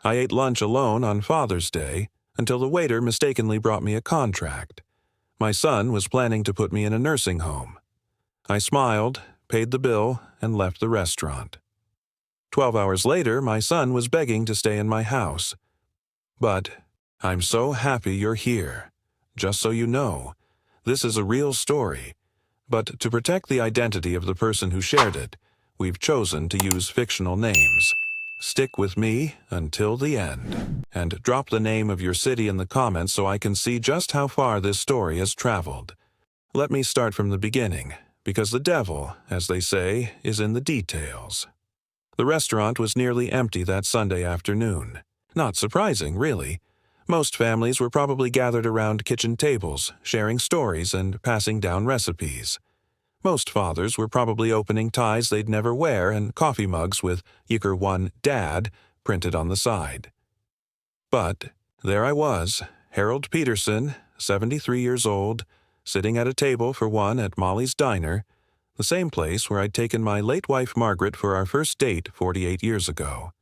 I ate lunch alone on Father's Day until the waiter mistakenly brought me a contract. My son was planning to put me in a nursing home. I smiled, paid the bill, and left the restaurant. 12 hours later, my son was begging to stay in my house. But I'm so happy you're here. Just so you know, this is a real story. But to protect the identity of the person who shared it, we've chosen to use fictional names. Stick with me until the end. And drop the name of your city in the comments so I can see just how far this story has traveled. Let me start from the beginning, because the devil, as they say, is in the details. The restaurant was nearly empty that Sunday afternoon. Not surprising, really. Most families were probably gathered around kitchen tables, sharing stories and passing down recipes. Most fathers were probably opening ties they'd never wear and coffee mugs with Yicker 1 Dad printed on the side. But there I was, Harold Peterson, 73 years old, sitting at a table for one at Molly's Diner, the same place where I'd taken my late wife Margaret for our first date 48 years ago.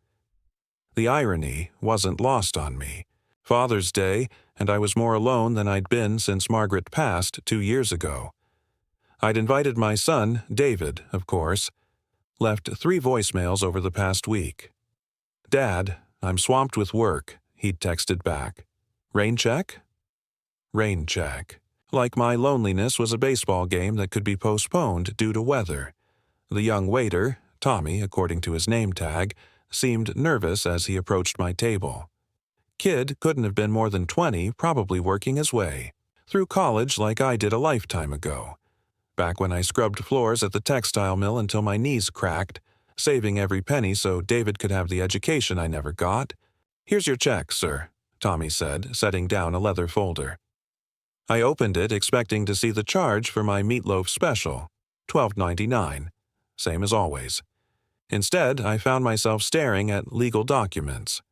The irony wasn't lost on me. Father's Day, and I was more alone than I'd been since Margaret passed 2 years ago. I'd invited my son, David, of course. Left 3 voicemails over the past week. "Dad, I'm swamped with work," he'd texted back. "Rain check?" Rain check. Like my loneliness was a baseball game that could be postponed due to weather. The young waiter, Tommy according to his name tag, seemed nervous as he approached my table. Kid couldn't have been more than 20, probably working his way through college like I did a lifetime ago. Back when I scrubbed floors at the textile mill until my knees cracked, saving every penny so David could have the education I never got. "Here's your check, sir," Tommy said, setting down a leather folder. I opened it expecting to see the charge for my meatloaf special, $12.99, same as always. Instead, I found myself staring at legal documents.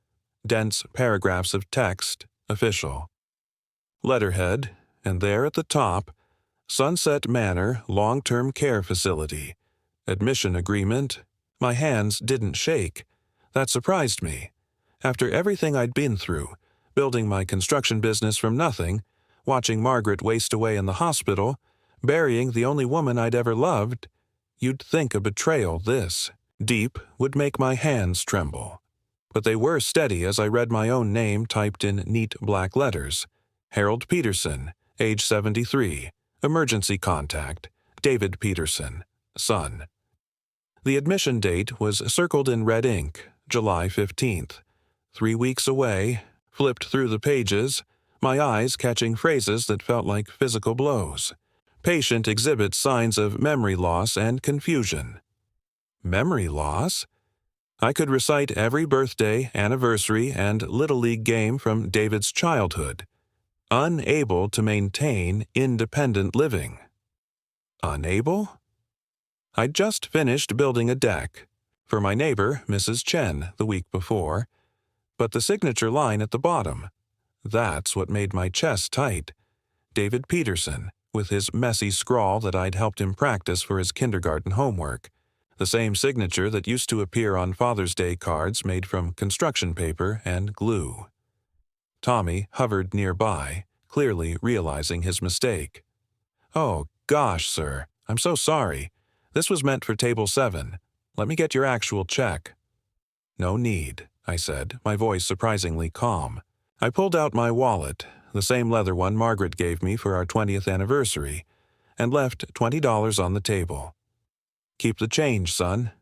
Dense paragraphs of text, official. Letterhead, and there at the top, Sunset Manor Long-Term Care Facility. Admission agreement. My hands didn't shake. That surprised me. After everything I'd been through, building my construction business from nothing, watching Margaret waste away in the hospital, burying the only woman I'd ever loved, you'd think a betrayal this deep would make my hands tremble. But they were steady as I read my own name typed in neat black letters. Harold Peterson, age 73. Emergency contact, David Peterson, son. The admission date was circled in red ink, July 15th. 3 weeks away, flipped through the pages, my eyes catching phrases that felt like physical blows. Patient exhibits signs of memory loss and confusion. Memory loss? I could recite every birthday, anniversary, and Little League game from David's childhood. Unable to maintain independent living. Unable? I'd just finished building a deck for my neighbor, Mrs. Chen, the week before, but the signature line at the bottom, that's what made my chest tight. David Peterson, with his messy scrawl that I'd helped him practice for his kindergarten homework, the same signature that used to appear on Father's Day cards made from construction paper and glue. Tommy hovered nearby, clearly realizing his mistake. "Oh, gosh, sir, I'm so sorry. This was meant for table 7. Let me get your actual check." "No need," I said, my voice surprisingly calm. I pulled out my wallet, the same leather one Margaret gave me for our 20th anniversary, and left $20 on the table. "Keep the change, son."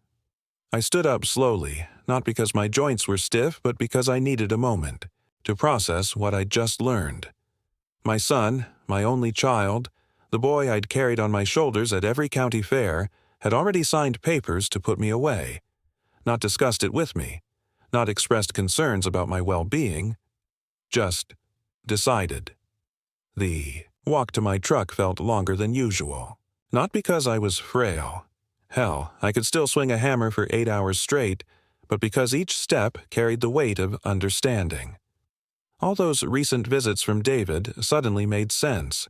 I stood up slowly, not because my joints were stiff, but because I needed a moment to process what I'd just learned. My son, my only child, the boy I'd carried on my shoulders at every county fair, had already signed papers to put me away, not discussed it with me, not expressed concerns about my well-being, just decided. The walk to my truck felt longer than usual, not because I was frail. Hell, I could still swing a hammer for 8 hours straight, but because each step carried the weight of understanding. All those recent visits from David suddenly made sense.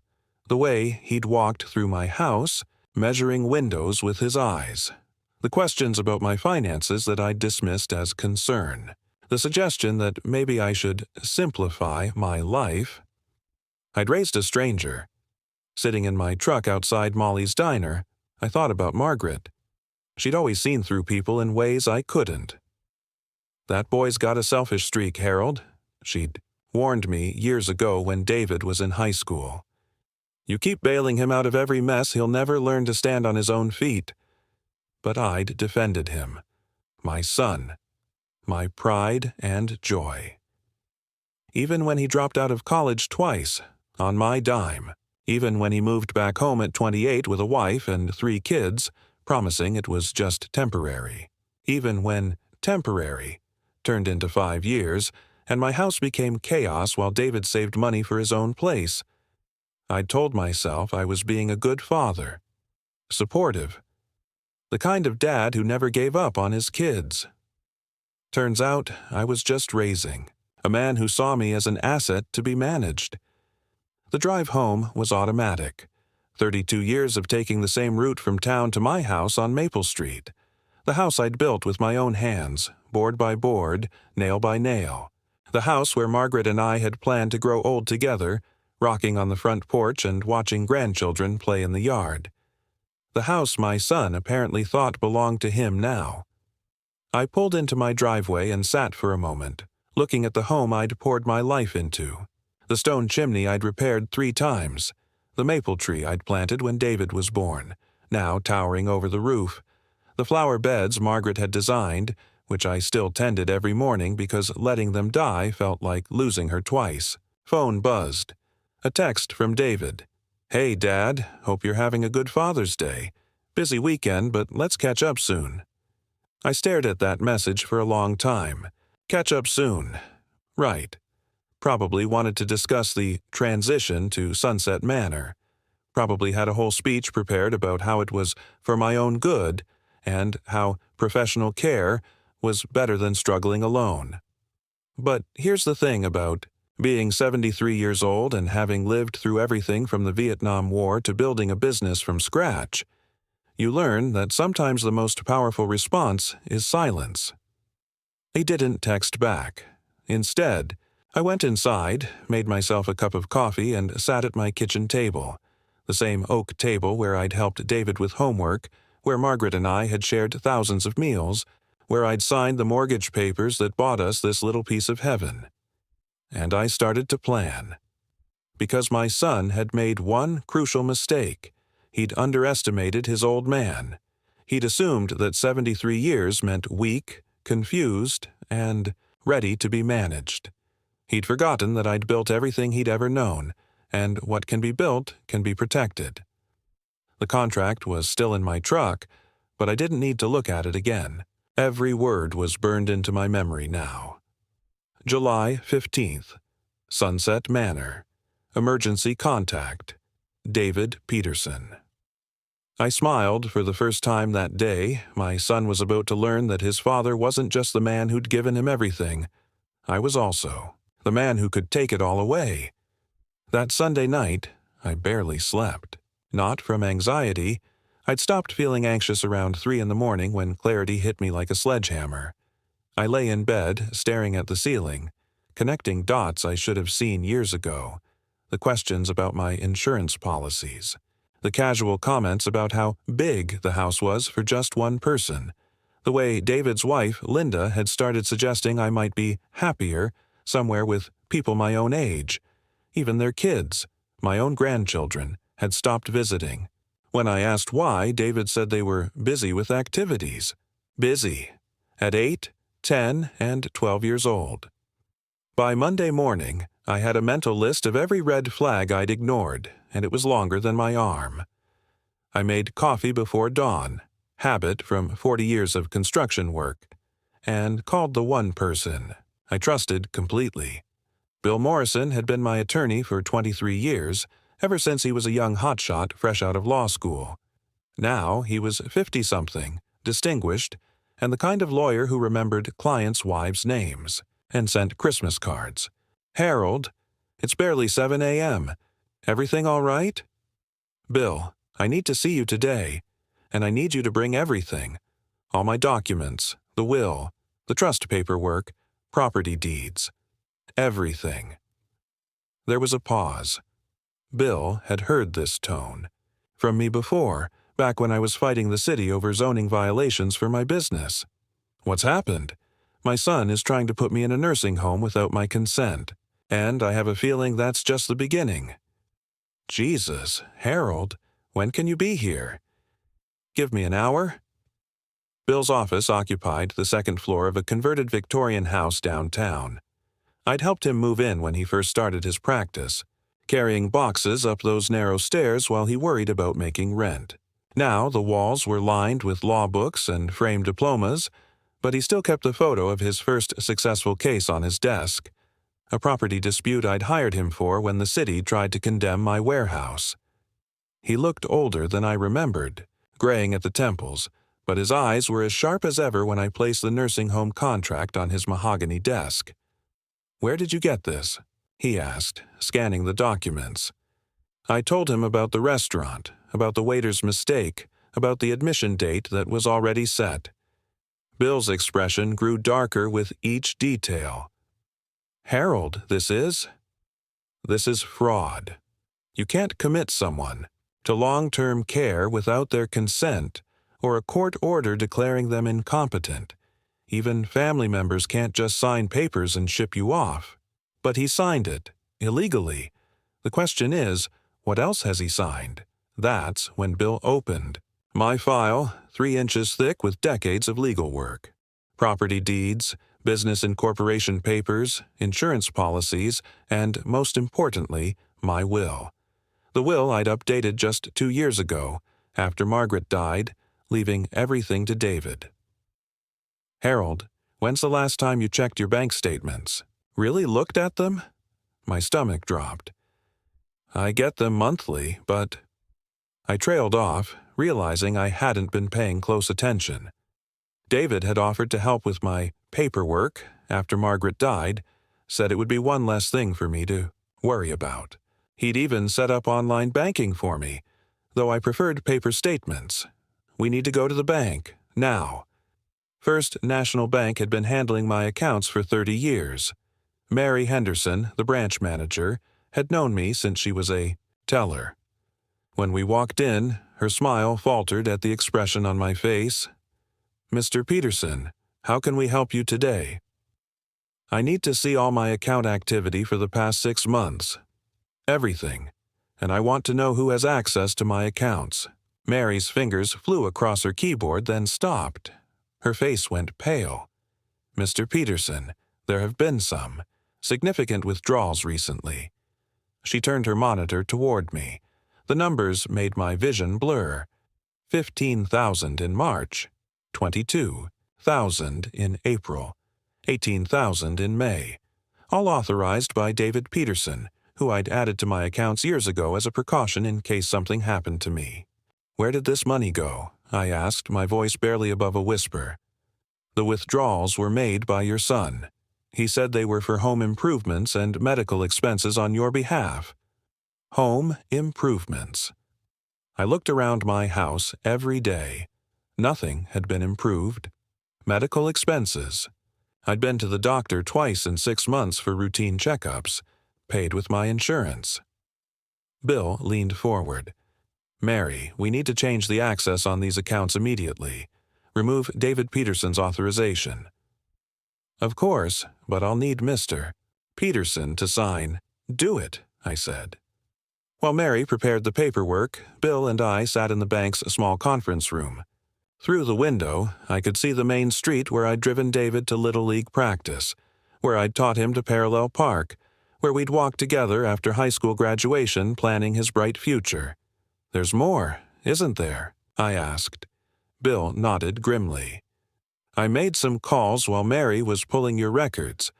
The way he'd walked through my house, measuring windows with his eyes. The questions about my finances that I'd dismissed as concern. The suggestion that maybe I should simplify my life. I'd raised a stranger. Sitting in my truck outside Molly's diner, I thought about Margaret. She'd always seen through people in ways I couldn't. "That boy's got a selfish streak, Harold," she'd warned me years ago when David was in high school. "You keep bailing him out of every mess, he'll never learn to stand on his own feet." But I'd defended him. My son. My pride and joy. Even when he dropped out of college twice, on my dime. Even when he moved back home at 28 with a wife and 3 kids, promising it was just temporary. Even when temporary turned into 5 years, and my house became chaos while David saved money for his own place. I'd told myself I was being a good father. Supportive. The kind of dad who never gave up on his kids. Turns out I was just raising a man who saw me as an asset to be managed. The drive home was automatic. 32 years of taking the same route from town to my house on Maple Street. The house I'd built with my own hands, board by board, nail by nail. The house where Margaret and I had planned to grow old together, rocking on the front porch and watching grandchildren play in the yard. The house my son apparently thought belonged to him now. I pulled into my driveway and sat for a moment, looking at the home I'd poured my life into. The stone chimney I'd repaired 3 times. The maple tree I'd planted when David was born, now towering over the roof. The flower beds Margaret had designed, which I still tended every morning because letting them die felt like losing her twice. Phone buzzed. A text from David. "Hey, Dad, hope you're having a good Father's Day. Busy weekend, but let's catch up soon." I stared at that message for a long time. Catch up soon. Right. Probably wanted to discuss the transition to Sunset Manor. Probably had a whole speech prepared about how it was for my own good and how professional care was better than struggling alone. But here's the thing about being 73 years old and having lived through everything from the Vietnam War to building a business from scratch. You learn that sometimes the most powerful response is silence. He didn't text back. Instead, I went inside, made myself a cup of coffee, and sat at my kitchen table. The same oak table where I'd helped David with homework, where Margaret and I had shared thousands of meals, where I'd signed the mortgage papers that bought us this little piece of heaven. And I started to plan. Because my son had made one crucial mistake. He'd underestimated his old man. He'd assumed that 73 years meant weak, confused, and ready to be managed. He'd forgotten that I'd built everything he'd ever known, and what can be built can be protected. The contract was still in my truck, but I didn't need to look at it again. Every word was burned into my memory now. July 15th. Sunset Manor. Emergency contact. David Peterson. I smiled for the first time that day. My son was about to learn that his father wasn't just the man who'd given him everything. I was also the man who could take it all away. That Sunday night, I barely slept. Not from anxiety. I'd stopped feeling anxious around 3 in the morning when clarity hit me like a sledgehammer. I lay in bed, staring at the ceiling, connecting dots I should have seen years ago. The questions about my insurance policies. The casual comments about how big the house was for just one person. The way David's wife, Linda, had started suggesting I might be happier somewhere with people my own age. Even their kids, my own grandchildren, had stopped visiting. When I asked why, David said they were busy with activities. Busy. At 8, 10, and 12 years old. By Monday morning, I had a mental list of every red flag I'd ignored, and it was longer than my arm. I made coffee before dawn, habit from 40 years of construction work, and called the one person I trusted completely. Bill Morrison had been my attorney for 23 years, ever since he was a young hotshot fresh out of law school. Now he was 50-something, distinguished, and the kind of lawyer who remembered clients' wives' names and sent Christmas cards. "Harold, it's barely 7 a.m. Everything all right?" "Bill, I need to see you today, and I need you to bring everything. All my documents, the will, the trust paperwork, property deeds, everything. There was a pause. Bill had heard this tone from me before, back when I was fighting the city over zoning violations for my business. What's happened? My son is trying to put me in a nursing home without my consent, and I have a feeling that's just the beginning. Jesus, Harold, when can you be here? Give me an hour? Bill's office occupied the second floor of a converted Victorian house downtown. I'd helped him move in when he first started his practice, carrying boxes up those narrow stairs while he worried about making rent. Now the walls were lined with law books and framed diplomas, but he still kept a photo of his first successful case on his desk, a property dispute I'd hired him for when the city tried to condemn my warehouse. He looked older than I remembered, graying at the temples, but his eyes were as sharp as ever when I placed the nursing home contract on his mahogany desk. "Where did you get this?" he asked, scanning the documents. I told him about the restaurant, about the waiter's mistake, about the admission date that was already set. Bill's expression grew darker with each detail. "Harold, this is fraud. You can't commit someone to long-term care without their consent or a court order declaring them incompetent. Even family members can't just sign papers and ship you off. But he signed it, illegally. The question is, what else has he signed?" That's when Bill opened my file, 3 inches thick with decades of legal work. Property deeds, business and corporation papers, insurance policies, and, most importantly, my will. The will I'd updated just 2 years ago, after Margaret died, leaving everything to David. "Harold, when's the last time you checked your bank statements? Really looked at them?" My stomach dropped. "I get them monthly, but—" I trailed off, realizing I hadn't been paying close attention. David had offered to help with my paperwork after Margaret died, said it would be one less thing for me to worry about. He'd even set up online banking for me, though I preferred paper statements. "We need to go to the bank, now." First National Bank had been handling my accounts for 30 years. Mary Henderson, the branch manager, had known me since she was a teller. When we walked in, her smile faltered at the expression on my face. "Mr. Peterson, how can we help you today?" "I need to see all my account activity for the past 6 months. Everything. And I want to know who has access to my accounts." Mary's fingers flew across her keyboard, then stopped. Her face went pale. "Mr. Peterson, there have been some significant withdrawals recently." She turned her monitor toward me. The numbers made my vision blur. 15,000 in March, 22,000 in April, 18,000 in May, all authorized by David Peterson, who I'd added to my accounts years ago as a precaution in case something happened to me. "Where did this money go?" I asked, my voice barely above a whisper. "The withdrawals were made by your son. He said they were for home improvements and medical expenses on your behalf." Home improvements. I looked around my house every day. Nothing had been improved. Medical expenses. I'd been to the doctor twice in 6 months for routine checkups, paid with my insurance. Bill leaned forward. "Mary, we need to change the access on these accounts immediately. Remove David Peterson's authorization." "Of course, but I'll need Mr. Peterson to sign." "Do it," I said. While Mary prepared the paperwork, Bill and I sat in the bank's small conference room. Through the window, I could see the main street where I'd driven David to Little League practice, where I'd taught him to parallel park, where we'd walked together after high school graduation planning his bright future. "There's more, isn't there?" I asked. Bill nodded grimly. "I made some calls while Mary was pulling your records.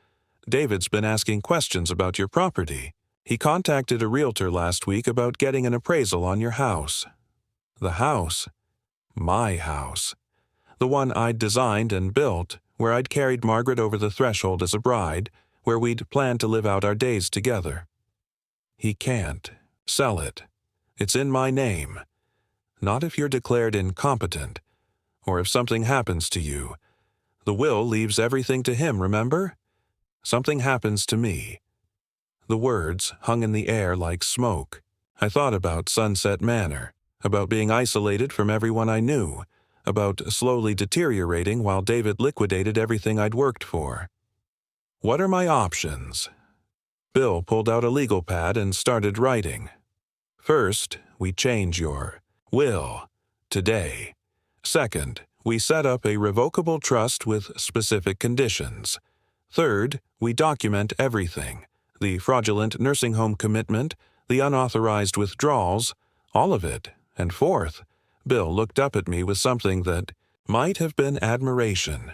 David's been asking questions about your property. He contacted a realtor last week about getting an appraisal on your house." The house. My house. The one I'd designed and built, where I'd carried Margaret over the threshold as a bride, where we'd planned to live out our days together. "He can't sell it. It's in my name. Not if you're declared incompetent, or if something happens to you. The will leaves everything to him, remember? something happens to me. The words hung in the air like smoke. I thought about Sunset Manor, about being isolated from everyone I knew, about slowly deteriorating while David liquidated everything I'd worked for. What are my options? Bill pulled out a legal pad and started writing. First, we change your will today. Second, we set up a revocable trust with specific conditions. Third, we document everything: the fraudulent nursing home commitment, the unauthorized withdrawals, all of it. And fourth, Bill looked up at me with something that might have been admiration.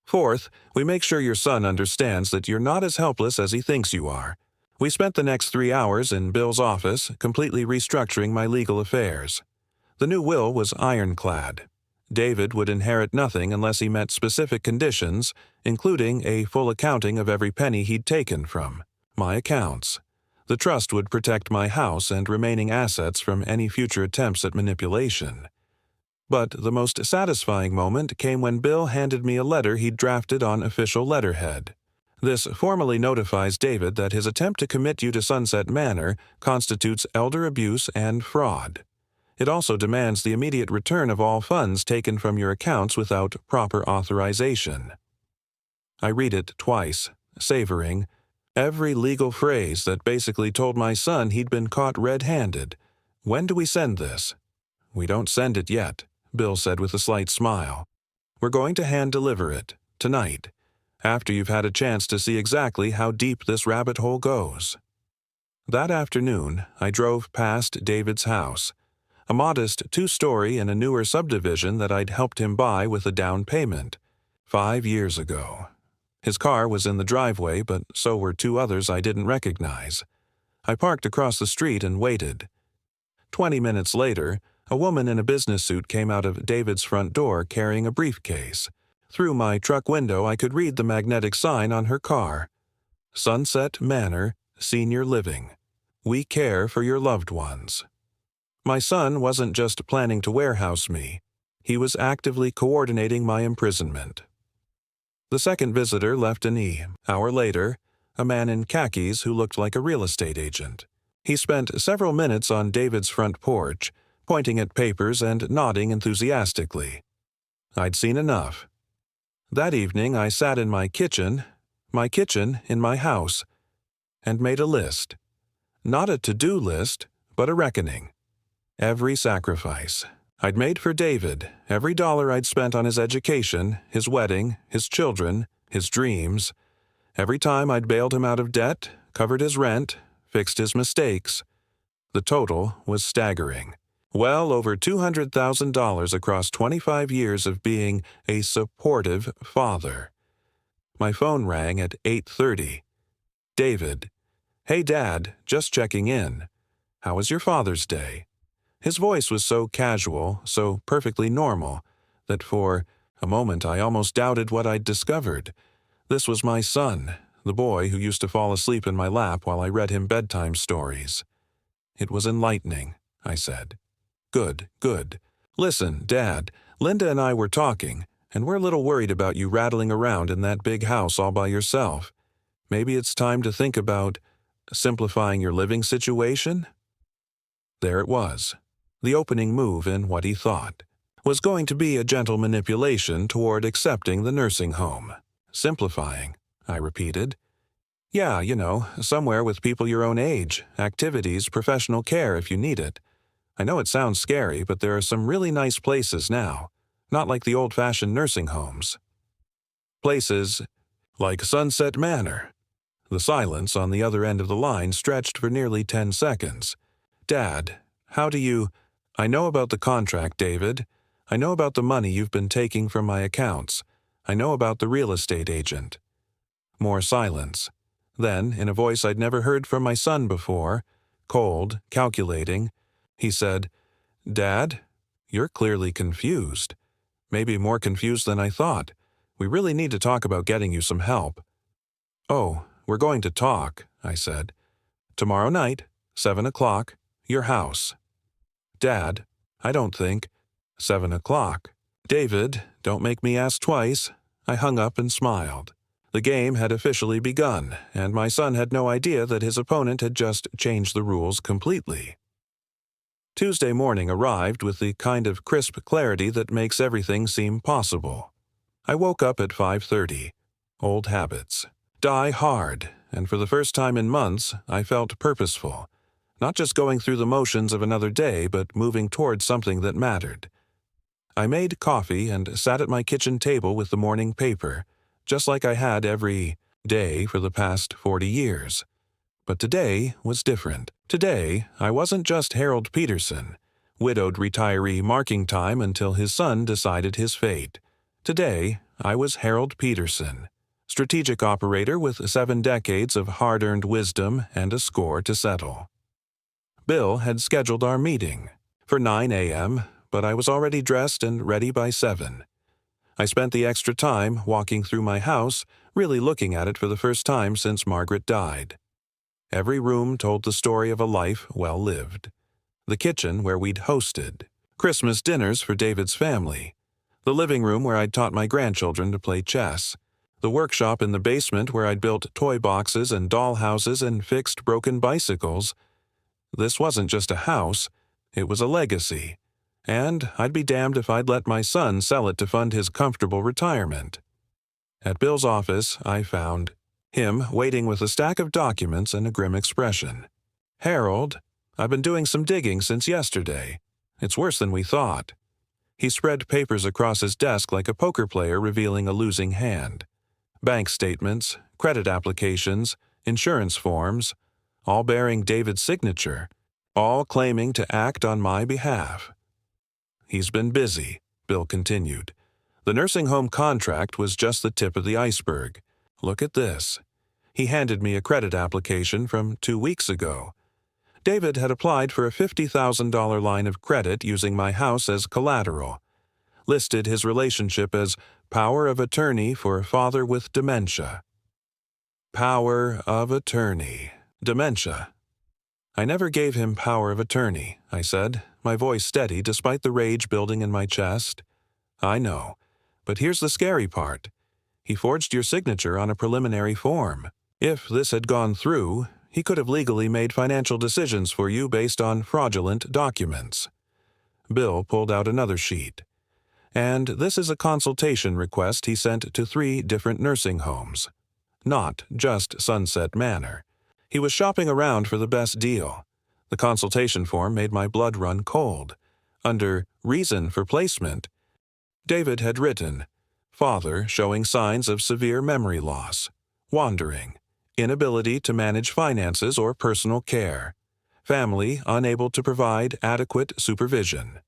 Fourth, we make sure your son understands that you're not as helpless as he thinks you are. We spent the next 3 hours in Bill's office, completely restructuring my legal affairs. The new will was ironclad. David would inherit nothing unless he met specific conditions, including a full accounting of every penny he'd taken from my accounts. The trust would protect my house and remaining assets from any future attempts at manipulation. But the most satisfying moment came when Bill handed me a letter he'd drafted on official letterhead. This formally notifies David that his attempt to commit you to Sunset Manor constitutes elder abuse and fraud. It also demands the immediate return of all funds taken from your accounts without proper authorization. I read it twice, savoring every legal phrase that basically told my son he'd been caught red-handed. When do we send this? We don't send it yet, Bill said with a slight smile. We're going to hand-deliver it, tonight, after you've had a chance to see exactly how deep this rabbit hole goes. That afternoon, I drove past David's house, a modest 2-story in a newer subdivision that I'd helped him buy with a down payment 5 years ago. His car was in the driveway, but so were 2 others I didn't recognize. I parked across the street and waited. 20 minutes later, a woman in a business suit came out of David's front door carrying a briefcase. Through my truck window, I could read the magnetic sign on her car. Sunset Manor, Senior Living. We care for your loved ones. My son wasn't just planning to warehouse me. He was actively coordinating my imprisonment. The second visitor left an hour later, a man in khakis who looked like a real estate agent. He spent several minutes on David's front porch, pointing at papers and nodding enthusiastically. I'd seen enough. That evening I sat in my kitchen in my house, and made a list. Not a to-do list, but a reckoning. Every sacrifice I'd made for David, every dollar I'd spent on his education, his wedding, his children, his dreams, every time I'd bailed him out of debt, covered his rent, fixed his mistakes. The total was staggering. Well over $200,000 across 25 years of being a supportive father. My phone rang at 8:30. David. Hey, Dad, just checking in. How was your Father's Day? His voice was so casual, so perfectly normal, that for a moment I almost doubted what I'd discovered. This was my son, the boy who used to fall asleep in my lap while I read him bedtime stories. It was enlightening, I said. Good, good. Listen, Dad, Linda and I were talking, and we're a little worried about you rattling around in that big house all by yourself. Maybe it's time to think about simplifying your living situation? There it was. The opening move in what he thought was going to be a gentle manipulation toward accepting the nursing home. Simplifying, I repeated. Yeah, somewhere with people your own age, activities, professional care if you need it. I know it sounds scary, but there are some really nice places now, not like the old-fashioned nursing homes. Places like Sunset Manor. The silence on the other end of the line stretched for nearly 10 seconds. Dad, how do you... I know about the contract, David. I know about the money you've been taking from my accounts. I know about the real estate agent. More silence. Then, in a voice I'd never heard from my son before, cold, calculating, he said, Dad, you're clearly confused. Maybe more confused than I thought. We really need to talk about getting you some help. Oh, we're going to talk, I said. Tomorrow night, 7 o'clock, your house. Dad, I don't think. 7 o'clock. David, don't make me ask twice. I hung up and smiled. The game had officially begun, and my son had no idea that his opponent had just changed the rules completely. Tuesday morning arrived with the kind of crisp clarity that makes everything seem possible. I woke up at 5:30. Old habits. Die hard, and for the first time in months, I felt purposeful. Not just going through the motions of another day, but moving towards something that mattered. I made coffee and sat at my kitchen table with the morning paper, just like I had every day for the past 40 years. But today was different. Today, I wasn't just Harold Peterson, widowed retiree marking time until his son decided his fate. Today, I was Harold Peterson, strategic operator with 7 decades of hard-earned wisdom and a score to settle. Bill had scheduled our meeting for 9 a.m., but I was already dressed and ready by 7. I spent the extra time walking through my house, really looking at it for the first time since Margaret died. Every room told the story of a life well lived. The kitchen where we'd hosted Christmas dinners for David's family. The living room where I'd taught my grandchildren to play chess. The workshop in the basement where I'd built toy boxes and doll houses and fixed broken bicycles. This wasn't just a house, it was a legacy. And I'd be damned if I'd let my son sell it to fund his comfortable retirement. At Bill's office, I found him waiting with a stack of documents and a grim expression. "Harold, I've been doing some digging since yesterday. It's worse than we thought." He spread papers across his desk like a poker player revealing a losing hand. Bank statements, credit applications, insurance forms, all bearing David's signature, all claiming to act on my behalf. "He's been busy," Bill continued. "The nursing home contract was just the tip of the iceberg. Look at this." He handed me a credit application from 2 weeks ago. David had applied for a $50,000 line of credit using my house as collateral, listed his relationship as power of attorney for a father with dementia. Power of attorney. Dementia. "I never gave him power of attorney," I said, my voice steady despite the rage building in my chest. "I know, but here's the scary part. He forged your signature on a preliminary form. If this had gone through, he could have legally made financial decisions for you based on fraudulent documents." Bill pulled out another sheet. "And this is a consultation request he sent to 3 different nursing homes. Not just Sunset Manor. He was shopping around for the best deal. The consultation form made my blood run cold. Under reason for placement, David had written, father showing signs of severe memory loss, wandering, inability to manage finances or personal care, family unable to provide adequate supervision.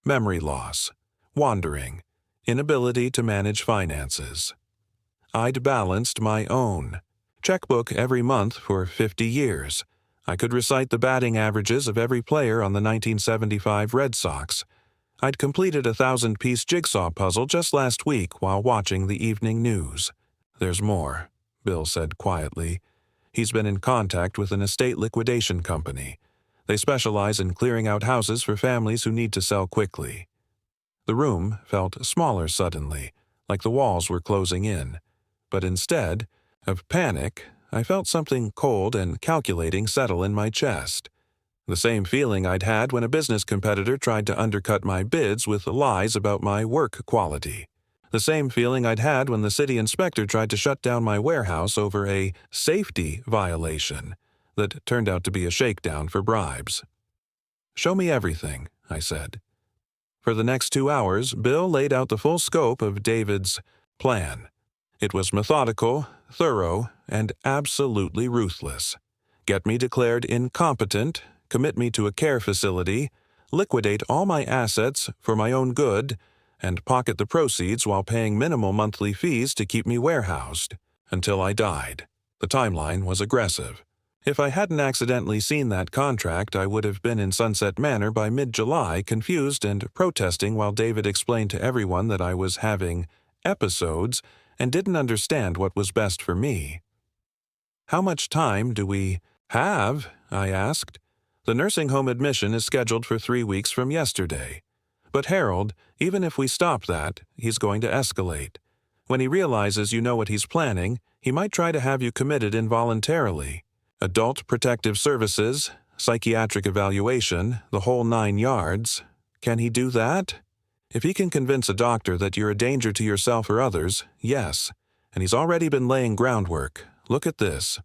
Memory loss, wandering, inability to manage finances. I'd balanced my own checkbook every month for 50 years. I could recite the batting averages of every player on the 1975 Red Sox. I'd completed a 1,000-piece jigsaw puzzle just last week while watching the evening news. "There's more," Bill said quietly. "He's been in contact with an estate liquidation company. They specialize in clearing out houses for families who need to sell quickly." The room felt smaller suddenly, like the walls were closing in. But instead of panic, I felt something cold and calculating settle in my chest. The same feeling I'd had when a business competitor tried to undercut my bids with lies about my work quality. The same feeling I'd had when the city inspector tried to shut down my warehouse over a safety violation that turned out to be a shakedown for bribes. "Show me everything," I said. For the next 2 hours, Bill laid out the full scope of David's plan. It was methodical, thorough, and absolutely ruthless. Get me declared incompetent, commit me to a care facility, liquidate all my assets for my own good, and pocket the proceeds while paying minimal monthly fees to keep me warehoused until I died. The timeline was aggressive. If I hadn't accidentally seen that contract, I would have been in Sunset Manor by mid-July, confused and protesting while David explained to everyone that I was having episodes and didn't understand what was best for me. "How much time do we have?" I asked. "The nursing home admission is scheduled for 3 weeks from yesterday. But Harold, even if we stop that, he's going to escalate. When he realizes you know what he's planning, he might try to have you committed involuntarily. Adult Protective Services, psychiatric evaluation, the whole 9 yards. Can he do that? If he can convince a doctor that you're a danger to yourself or others, yes. And he's already been laying groundwork. Look at this.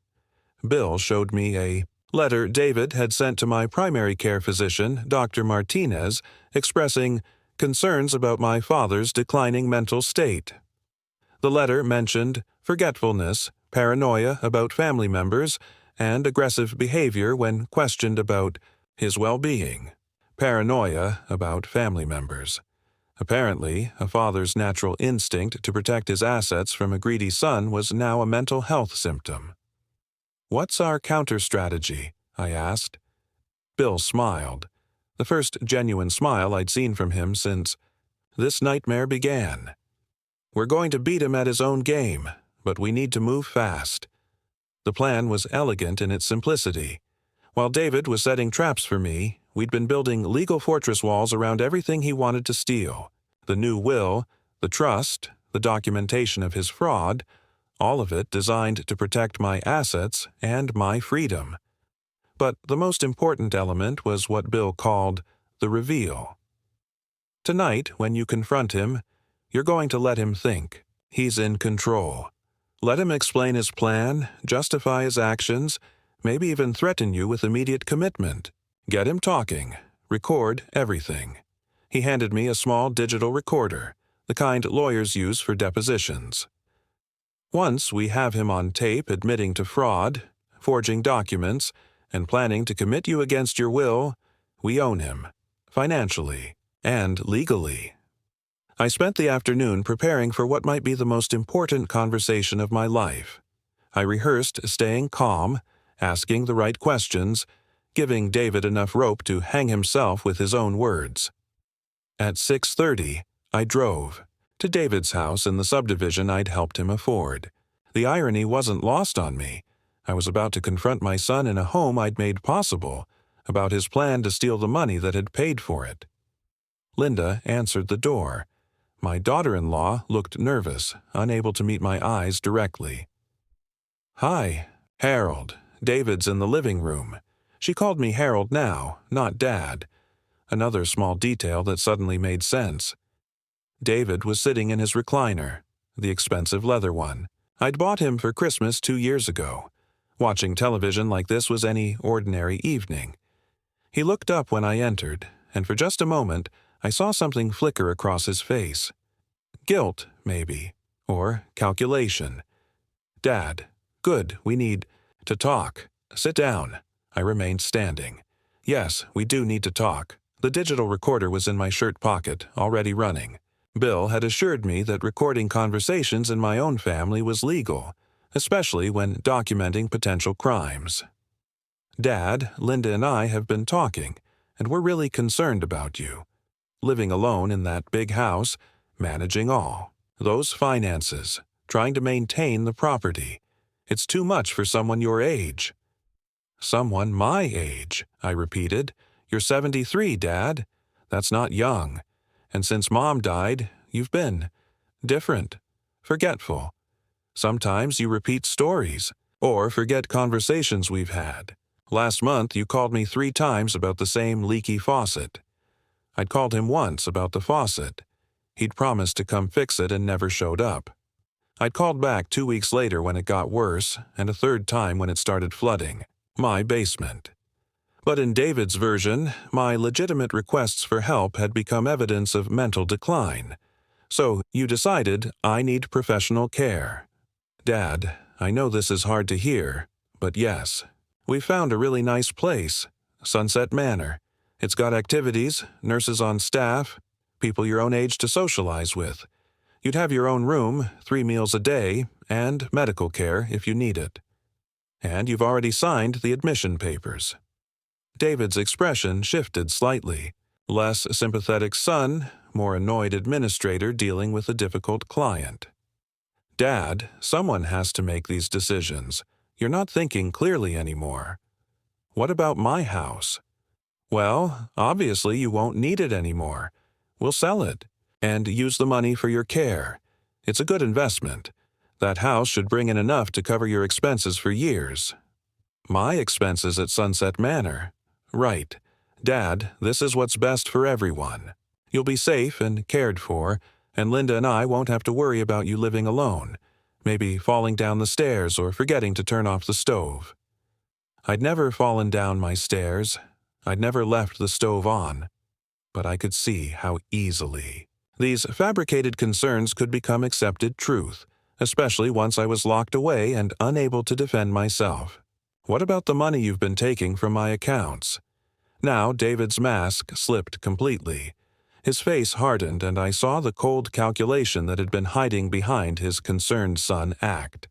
Bill showed me a letter David had sent to my primary care physician, Dr. Martinez, expressing concerns about my father's declining mental state. The letter mentioned forgetfulness, paranoia about family members, and aggressive behavior when questioned about his well-being. Paranoia about family members. Apparently, a father's natural instinct to protect his assets from a greedy son was now a mental health symptom. "What's our counter-strategy?" I asked. Bill smiled, the first genuine smile I'd seen from him since this nightmare began. "We're going to beat him at his own game, but we need to move fast." The plan was elegant in its simplicity. While David was setting traps for me, we'd been building legal fortress walls around everything he wanted to steal. The new will, the trust, the documentation of his fraud, all of it designed to protect my assets and my freedom. But the most important element was what Bill called the reveal. Tonight, when you confront him, you're going to let him think. He's in control. Let him explain his plan, justify his actions, maybe even threaten you with immediate commitment. Get him talking. Record everything. He handed me a small digital recorder, the kind lawyers use for depositions. Once we have him on tape admitting to fraud, forging documents, and planning to commit you against your will, we own him, financially and legally. I spent the afternoon preparing for what might be the most important conversation of my life. I rehearsed staying calm, asking the right questions, giving David enough rope to hang himself with his own words. At 6:30, I drove to David's house in the subdivision I'd helped him afford. The irony wasn't lost on me. I was about to confront my son in a home I'd made possible, about his plan to steal the money that had paid for it. Linda answered the door. My daughter-in-law looked nervous, unable to meet my eyes directly. "Hi, Harold. David's in the living room." She called me Harold now, not Dad. Another small detail that suddenly made sense. David was sitting in his recliner, the expensive leather one. I'd bought him for Christmas 2 years ago. Watching television like this was any ordinary evening. He looked up when I entered, and for just a moment, I saw something flicker across his face. Guilt, maybe, or calculation. "Dad, good, we need to talk. Sit down." I remained standing. "Yes, we do need to talk." The digital recorder was in my shirt pocket, already running. Bill had assured me that recording conversations in my own family was legal, especially when documenting potential crimes. "Dad, Linda and I have been talking, and we're really concerned about you. Living alone in that big house, managing all. Those finances, trying to maintain the property. It's too much for someone your age." "Someone my age," I repeated. "You're 73, Dad. That's not young. And since Mom died, you've been different, forgetful. Sometimes you repeat stories, or forget conversations we've had. Last month you called me 3 times about the same leaky faucet. I'd called him once about the faucet. He'd promised to come fix it and never showed up. I'd called back 2 weeks later when it got worse, and a 3rd time when it started flooding my basement. But in David's version, my legitimate requests for help had become evidence of mental decline. So you decided I need professional care. Dad, I know this is hard to hear, but yes, we found a really nice place, Sunset Manor. It's got activities, nurses on staff, people your own age to socialize with. You'd have your own room, 3 meals a day, and medical care if you need it. And you've already signed the admission papers." David's expression shifted slightly. Less sympathetic son, more annoyed administrator dealing with a difficult client. "Dad, someone has to make these decisions. You're not thinking clearly anymore." "What about my house?" "Well, obviously you won't need it anymore. We'll sell it, and use the money for your care. It's a good investment. That house should bring in enough to cover your expenses for years. My expenses at Sunset Manor. Right. Dad, this is what's best for everyone. You'll be safe and cared for, and Linda and I won't have to worry about you living alone, maybe falling down the stairs or forgetting to turn off the stove. I'd never fallen down my stairs. I'd never left the stove on. But I could see how easily these fabricated concerns could become accepted truth, especially once I was locked away and unable to defend myself. What about the money you've been taking from my accounts? Now David's mask slipped completely. His face hardened, and I saw the cold calculation that had been hiding behind his concerned son act.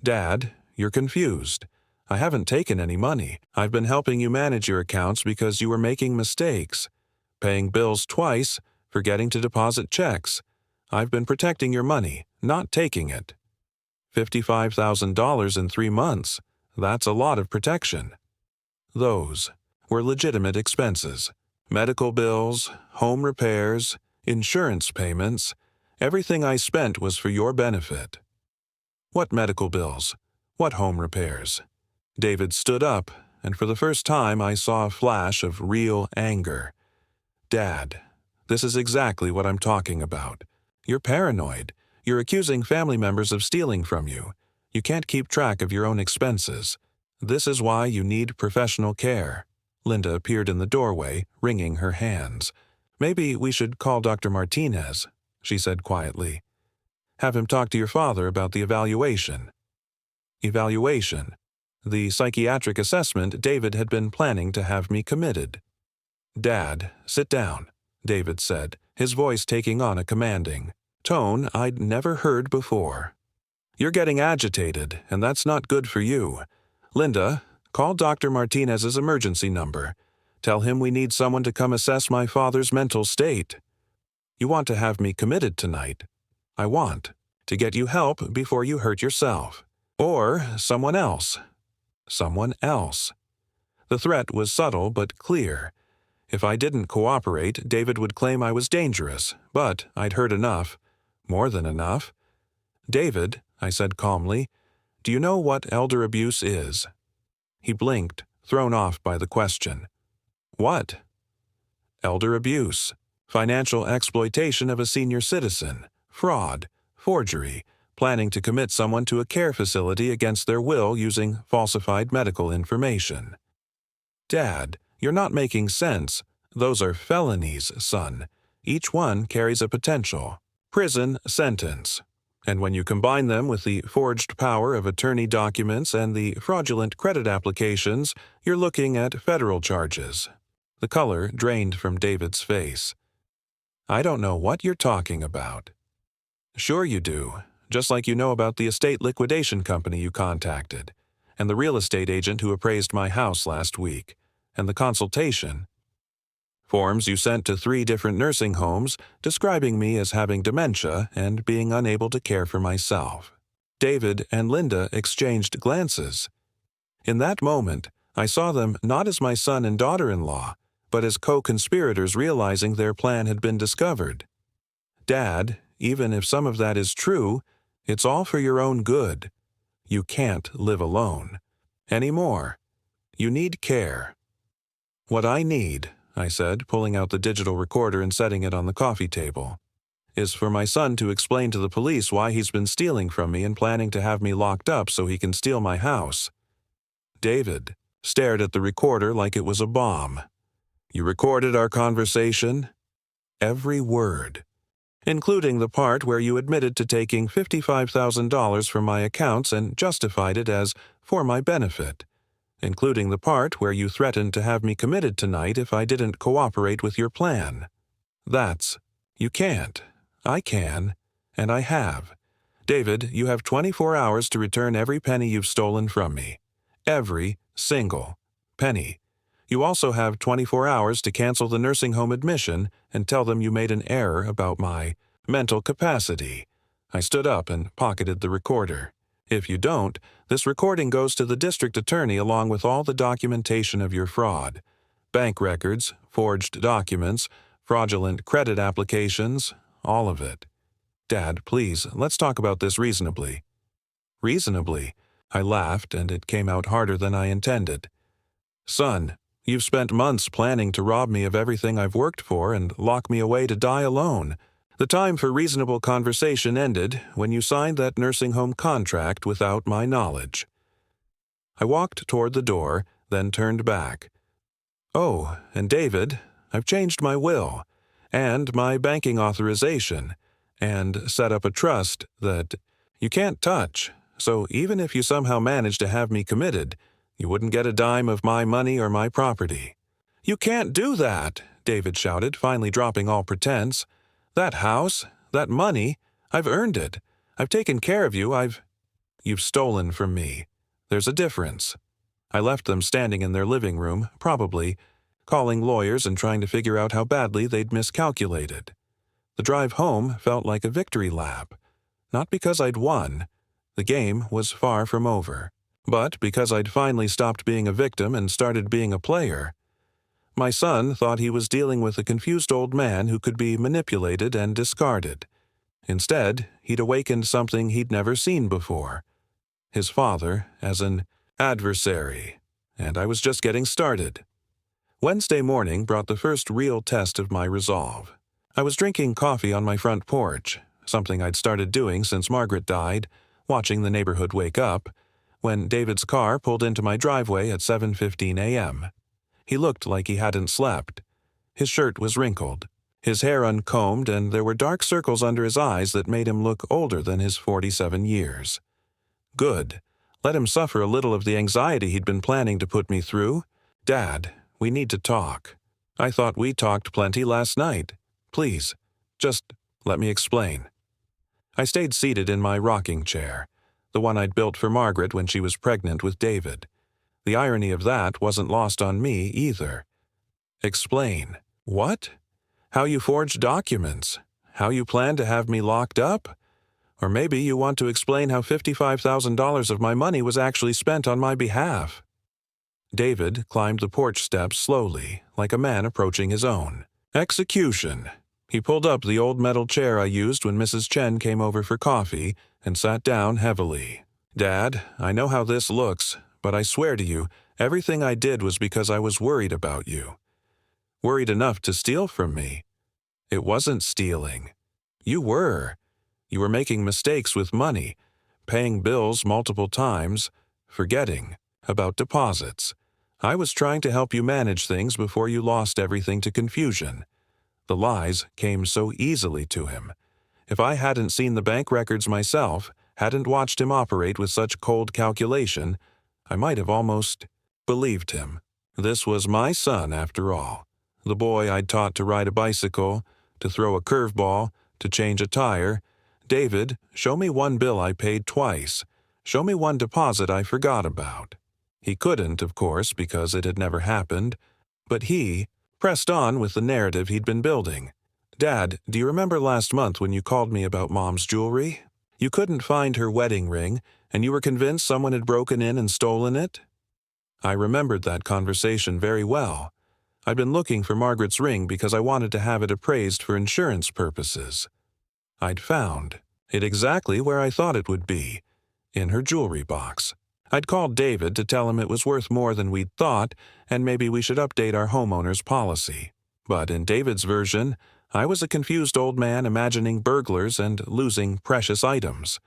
Dad, you're confused. I haven't taken any money. I've been helping you manage your accounts because you were making mistakes. Paying bills twice, forgetting to deposit checks. I've been protecting your money, not taking it. $55,000 in 3 months. That's a lot of protection. Those were legitimate expenses. Medical bills, home repairs, insurance payments. Everything I spent was for your benefit. What medical bills? What home repairs? David stood up, and for the first time I saw a flash of real anger. Dad, this is exactly what I'm talking about. You're paranoid. You're accusing family members of stealing from you. You can't keep track of your own expenses. This is why you need professional care. Linda appeared in the doorway, wringing her hands. Maybe we should call Dr. Martinez, she said quietly. Have him talk to your father about the evaluation. Evaluation. The psychiatric assessment David had been planning to have me committed. Dad, sit down, David said, his voice taking on a commanding tone I'd never heard before. You're getting agitated, and that's not good for you. Linda, call Dr. Martinez's emergency number. Tell him we need someone to come assess my father's mental state. You want to have me committed tonight. I want to get you help before you hurt yourself. Or someone else. Someone else. The threat was subtle but clear. If I didn't cooperate, David would claim I was dangerous, but I'd heard enough. More than enough. David, I said calmly, do you know what elder abuse is? He blinked, thrown off by the question. What? Elder abuse. Financial exploitation of a senior citizen. Fraud. Forgery. Planning to commit someone to a care facility against their will using falsified medical information. Dad, you're not making sense. Those are felonies, son. Each one carries a potential prison sentence. And when you combine them with the forged power of attorney documents and the fraudulent credit applications, you're looking at federal charges. The color drained from David's face. I don't know what you're talking about. Sure you do, just like you know about the estate liquidation company you contacted, and the real estate agent who appraised my house last week, and the consultation. Forms you sent to 3 different nursing homes describing me as having dementia and being unable to care for myself. David and Linda exchanged glances. In that moment, I saw them not as my son and daughter-in-law, but as co-conspirators realizing their plan had been discovered. Dad, even if some of that is true, it's all for your own good. You can't live alone. Anymore. You need care. What I need, I said, pulling out the digital recorder and setting it on the coffee table, is for my son to explain to the police why he's been stealing from me and planning to have me locked up so he can steal my house. David stared at the recorder like it was a bomb. You recorded our conversation? Every word. Including the part where you admitted to taking $55,000 from my accounts and justified it as for my benefit. Including the part where you threatened to have me committed tonight if I didn't cooperate with your plan. That's, you can't. I can. And I have. David, you have 24 hours to return every penny you've stolen from me. Every single penny. You also have 24 hours to cancel the nursing home admission and tell them you made an error about my mental capacity. I stood up and pocketed the recorder. If you don't, this recording goes to the district attorney along with all the documentation of your fraud. Bank records, forged documents, fraudulent credit applications, all of it. Dad, please, let's talk about this reasonably. Reasonably? I laughed, and it came out harder than I intended. Son, you've spent months planning to rob me of everything I've worked for and lock me away to die alone. The time for reasonable conversation ended when you signed that nursing home contract without my knowledge. I walked toward the door, then turned back. Oh, and David, I've changed my will, and my banking authorization, and set up a trust that you can't touch, so even if you somehow manage to have me committed, you wouldn't get a dime of my money or my property. You can't do that, David shouted, finally dropping all pretense. That house, that money, I've earned it. I've taken care of you, You've stolen from me. There's a difference. I left them standing in their living room, probably, calling lawyers and trying to figure out how badly they'd miscalculated. The drive home felt like a victory lap. Not because I'd won. The game was far from over. But because I'd finally stopped being a victim and started being a player. My son thought he was dealing with a confused old man who could be manipulated and discarded. Instead, he'd awakened something he'd never seen before. His father as an adversary, and I was just getting started. Wednesday morning brought the first real test of my resolve. I was drinking coffee on my front porch, something I'd started doing since Margaret died, watching the neighborhood wake up, when David's car pulled into my driveway at 7:15 a.m. He looked like he hadn't slept. His shirt was wrinkled, his hair uncombed, and there were dark circles under his eyes that made him look older than his 47 years. Good. Let him suffer a little of the anxiety he'd been planning to put me through. Dad, we need to talk. I thought we talked plenty last night. Please, just let me explain. I stayed seated in my rocking chair, the one I'd built for Margaret when she was pregnant with David. The irony of that wasn't lost on me either. Explain. What? How you forged documents? How you plan to have me locked up? Or maybe you want to explain how $55,000 of my money was actually spent on my behalf. David climbed the porch steps slowly, like a man approaching his own. Execution. He pulled up the old metal chair I used when Mrs. Chen came over for coffee and sat down heavily. Dad, I know how this looks, but I swear to you, everything I did was because I was worried about you. Worried enough to steal from me. It wasn't stealing. You were. You were making mistakes with money, paying bills multiple times, forgetting about deposits. I was trying to help you manage things before you lost everything to confusion. The lies came so easily to him. If I hadn't seen the bank records myself, hadn't watched him operate with such cold calculation, I might have almost believed him. This was my son, after all. The boy I'd taught to ride a bicycle, to throw a curveball, to change a tire. David, show me one bill I paid twice. Show me one deposit I forgot about. He couldn't, of course, because it had never happened, but he pressed on with the narrative he'd been building. Dad, do you remember last month when you called me about Mom's jewelry? You couldn't find her wedding ring, and you were convinced someone had broken in and stolen it? I remembered that conversation very well. I'd been looking for Margaret's ring because I wanted to have it appraised for insurance purposes. I'd found it exactly where I thought it would be, in her jewelry box. I'd called David to tell him it was worth more than we'd thought, and maybe we should update our homeowner's policy. But in David's version, I was a confused old man imagining burglars and losing precious items.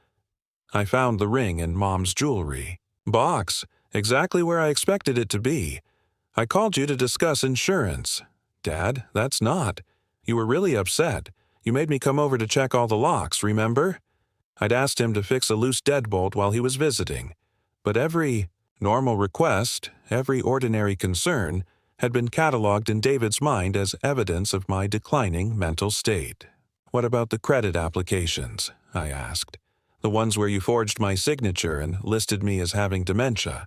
I found the ring in Mom's jewelry box, exactly where I expected it to be. I called you to discuss insurance. Dad, that's not. You were really upset. You made me come over to check all the locks, remember? I'd asked him to fix a loose deadbolt while he was visiting, but every normal request, every ordinary concern, had been cataloged in David's mind as evidence of my declining mental state. What about the credit applications? I asked. The ones where you forged my signature and listed me as having dementia.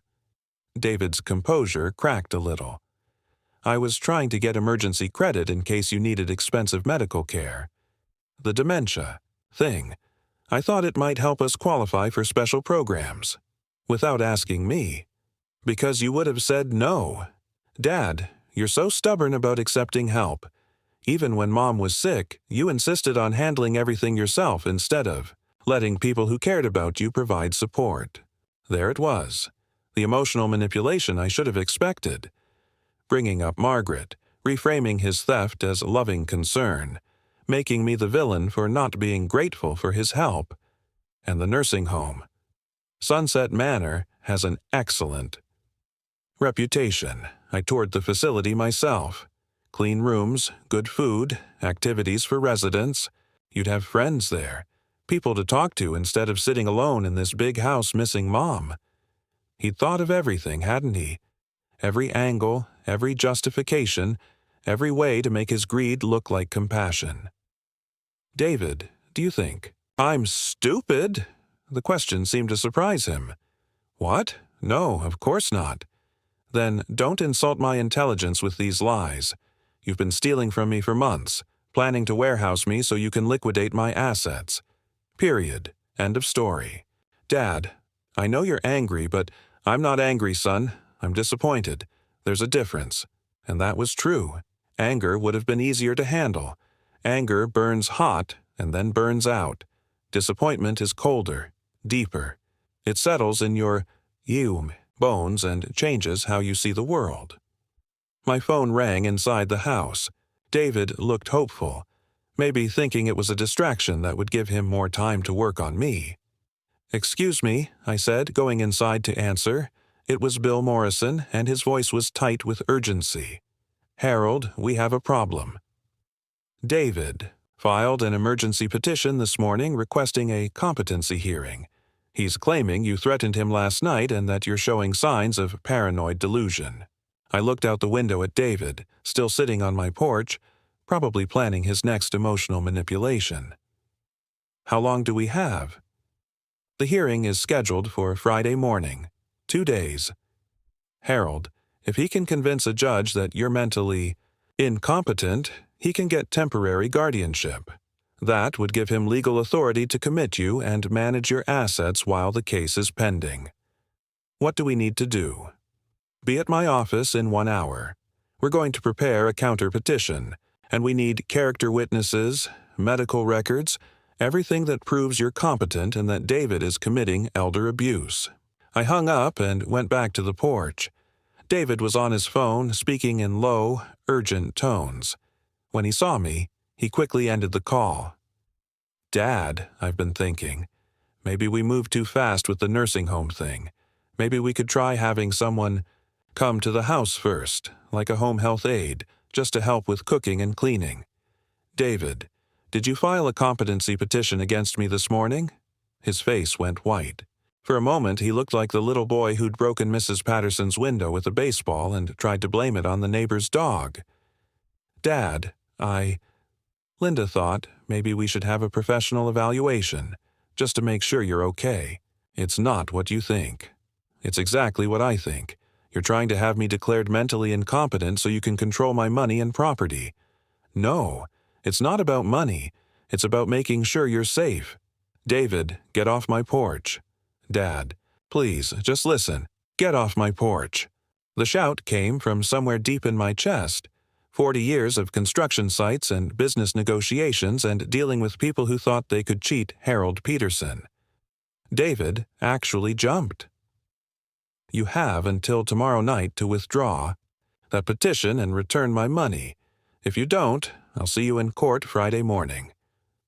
David's composure cracked a little. I was trying to get emergency credit in case you needed expensive medical care. The dementia thing. I thought it might help us qualify for special programs. Without asking me. Because you would have said no. Dad, you're so stubborn about accepting help. Even when Mom was sick, you insisted on handling everything yourself instead of letting people who cared about you provide support. There it was, the emotional manipulation I should have expected. Bringing up Margaret, reframing his theft as loving concern, making me the villain for not being grateful for his help. And the nursing home. Sunset Manor has an excellent reputation. I toured the facility myself. Clean rooms, good food, activities for residents. You'd have friends there, people to talk to instead of sitting alone in this big house missing Mom. He'd thought of everything, hadn't he? Every angle, every justification, every way to make his greed look like compassion. David, do you think I'm stupid? The question seemed to surprise him. What? No, of course not. Then don't insult my intelligence with these lies. You've been stealing from me for months, planning to warehouse me so you can liquidate my assets. Period. End of story. Dad, I know you're angry, but I'm not angry, son. I'm disappointed. There's a difference. And that was true. Anger would have been easier to handle. Anger burns hot and then burns out. Disappointment is colder, deeper. It settles in your bones and changes how you see the world. My phone rang inside the house. David looked hopeful, maybe thinking it was a distraction that would give him more time to work on me. "Excuse me," I said, going inside to answer. It was Bill Morrison, and his voice was tight with urgency. "Harold, we have a problem." David filed an emergency petition this morning requesting a competency hearing. He's claiming you threatened him last night and that you're showing signs of paranoid delusion. I looked out the window at David, still sitting on my porch, probably planning his next emotional manipulation. "How long do we have?" "The hearing is scheduled for Friday morning. 2 days. Harold, if he can convince a judge that you're mentally incompetent, he can get temporary guardianship. That would give him legal authority to commit you and manage your assets while the case is pending. What do we need to do? Be at my office in 1 hour. We're going to prepare a counter-petition, and we need character witnesses, medical records, everything that proves you're competent and that David is committing elder abuse." I hung up and went back to the porch. David was on his phone, speaking in low, urgent tones. When he saw me, he quickly ended the call. "Dad," I've been thinking, maybe we moved too fast with the nursing home thing. Maybe we could try having someone come to the house first, like a home health aide, just to help with cooking and cleaning. "David, did you file a competency petition against me this morning?" His face went white. For a moment, he looked like the little boy who'd broken Mrs. Peterson's window with a baseball and tried to blame it on the neighbor's dog. "Dad, Linda thought maybe we should have a professional evaluation, just to make sure you're okay. It's not what you think. It's exactly what I think. You're trying to have me declared mentally incompetent so you can control my money and property. No, it's not about money. It's about making sure you're safe. David, get off my porch. Dad, please, just listen. Get off my porch." The shout came from somewhere deep in my chest. 40 years of construction sites and business negotiations and dealing with people who thought they could cheat Harold Peterson. David actually jumped. "You have until tomorrow night to withdraw that petition and return my money. If you don't, I'll see you in court Friday morning.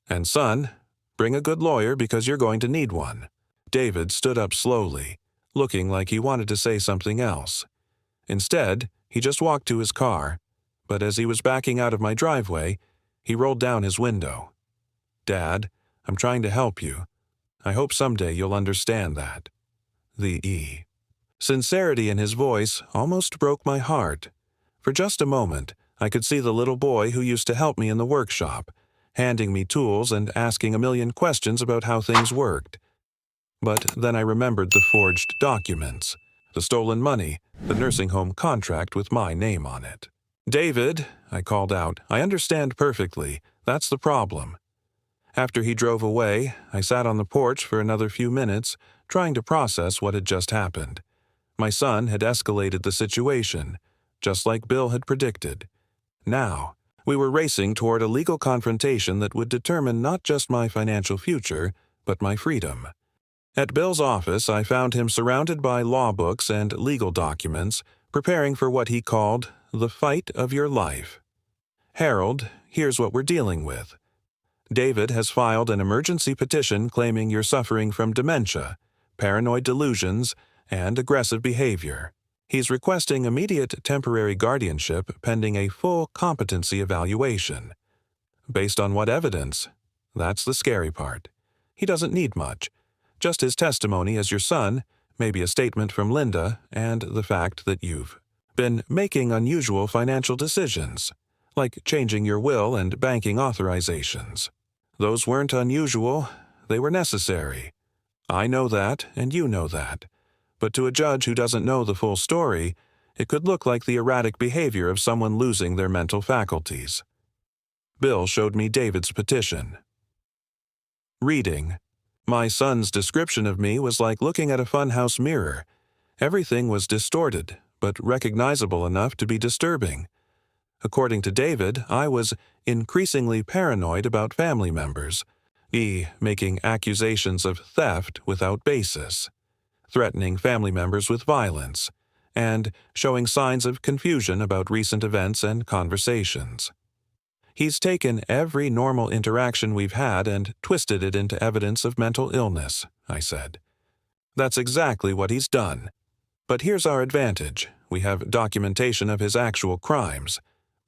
And son, bring a good lawyer because you're going to need one." David stood up slowly, looking like he wanted to say something else. Instead, he just walked to his car, but as he was backing out of my driveway, he rolled down his window. "Dad, I'm trying to help you. I hope someday you'll understand that." The sincerity in his voice almost broke my heart. For just a moment, I could see the little boy who used to help me in the workshop, handing me tools and asking a million questions about how things worked. But then I remembered the forged documents, the stolen money, the nursing home contract with my name on it. "David," I called out, "I understand perfectly. That's the problem." After he drove away, I sat on the porch for another few minutes, trying to process what had just happened. My son had escalated the situation, just like Bill had predicted. Now, We were racing toward a legal confrontation that would determine not just my financial future, but my freedom. At Bill's office, I found him surrounded by law books and legal documents, preparing for what he called the fight of your life. "Harold, here's what we're dealing with. David has filed an emergency petition claiming you're suffering from dementia, paranoid delusions, and aggressive behavior. He's requesting immediate temporary guardianship pending a full competency evaluation. Based on what evidence? That's the scary part. He doesn't need much. Just his testimony as your son, maybe a statement from Linda, and the fact that you've been making unusual financial decisions, like changing your will and banking authorizations. Those weren't unusual, they were necessary. I know that, and you know that. But to a judge who doesn't know the full story, it could look like the erratic behavior of someone losing their mental faculties." Bill showed me David's petition. Reading. My son's description of me was like looking at a funhouse mirror. Everything was distorted, but recognizable enough to be disturbing. According to David, I was increasingly paranoid about family members, making accusations of theft without basis, threatening family members with violence, and showing signs of confusion about recent events and conversations. He's taken every normal interaction we've had and twisted it into evidence of mental illness, I said. That's exactly what he's done. But here's our advantage. We have documentation of his actual crimes.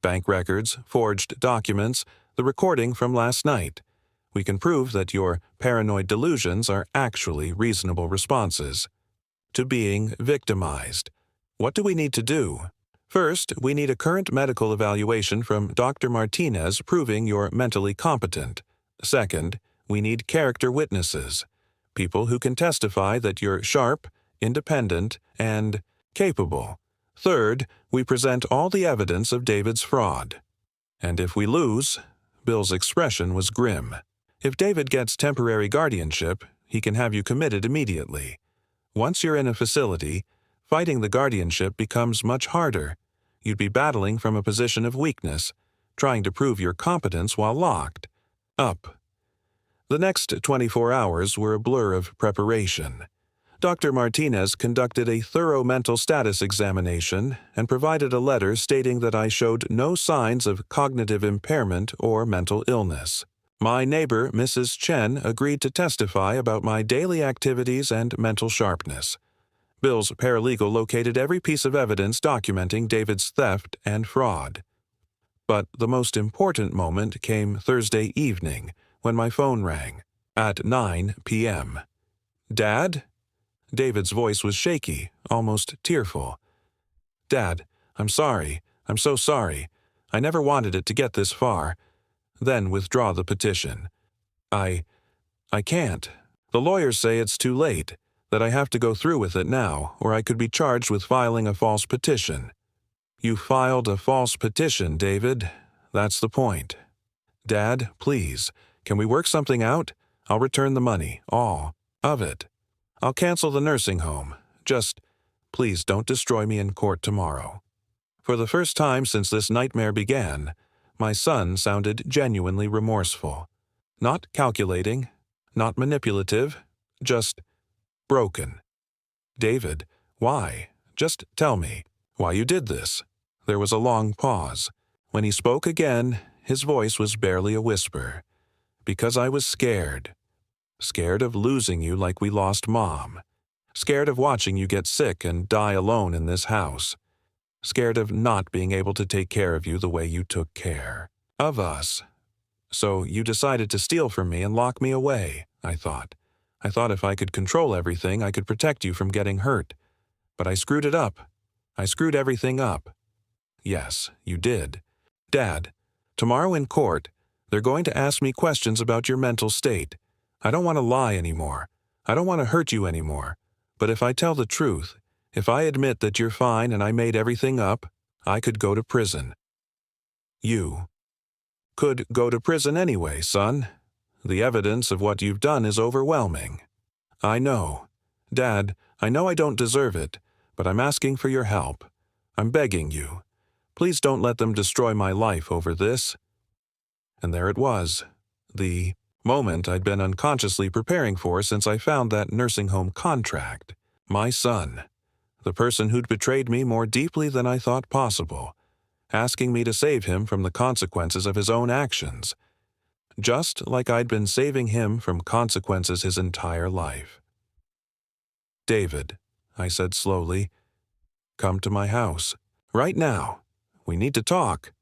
Bank records, forged documents, the recording from last night. We can prove that your paranoid delusions are actually reasonable responses to being victimized. What do we need to do? First, we need a current medical evaluation from Dr. Martinez proving you're mentally competent. Second, we need character witnesses, people who can testify that you're sharp, independent, and capable. Third, we present all the evidence of David's fraud. And if we lose, Bill's expression was grim. If David gets temporary guardianship, he can have you committed immediately. Once you're in a facility, fighting the guardianship becomes much harder. You'd be battling from a position of weakness, trying to prove your competence while locked up. The next 24 hours were a blur of preparation. Dr. Martinez conducted a thorough mental status examination and provided a letter stating that I showed no signs of cognitive impairment or mental illness. My neighbor, Mrs. Chen, agreed to testify about my daily activities and mental sharpness. Bill's paralegal located every piece of evidence documenting David's theft and fraud. But the most important moment came Thursday evening, when my phone rang, at 9 p.m. "Dad?" David's voice was shaky, almost tearful. "Dad, I'm sorry. I'm so sorry. I never wanted it to get this far. Then withdraw the petition. I can't. The lawyers say it's too late, that I have to go through with it now, or I could be charged with filing a false petition." "You filed a false petition, David. That's the point. Dad, please, can we work something out? I'll return the money, all of it. I'll cancel the nursing home. Just, please don't destroy me in court tomorrow." For the first time since this nightmare began, my son sounded genuinely remorseful. Not calculating, not manipulative, just broken. "David, why? Just tell me why you did this." There was a long pause. When he spoke again, his voice was barely a whisper. "Because I was scared. Scared of losing you like we lost Mom. Scared of watching you get sick and die alone in this house. Scared of not being able to take care of you the way you took care of us. So you decided to steal from me and lock me away, I thought. I thought if I could control everything, I could protect you from getting hurt. But I screwed it up. I screwed everything up." "Yes, you did. Dad, tomorrow in court, they're going to ask me questions about your mental state. I don't want to lie anymore. I don't want to hurt you anymore. But if I tell the truth, if I admit that you're fine and I made everything up, I could go to prison." "You could go to prison anyway, son. The evidence of what you've done is overwhelming." "I know. Dad, I know I don't deserve it, but I'm asking for your help. I'm begging you. Please don't let them destroy my life over this." And there it was, the moment I'd been unconsciously preparing for since I found that nursing home contract. My son, the person who'd betrayed me more deeply than I thought possible, asking me to save him from the consequences of his own actions, just like I'd been saving him from consequences his entire life. "David," I said slowly, "come to my house. Right now. We need to talk."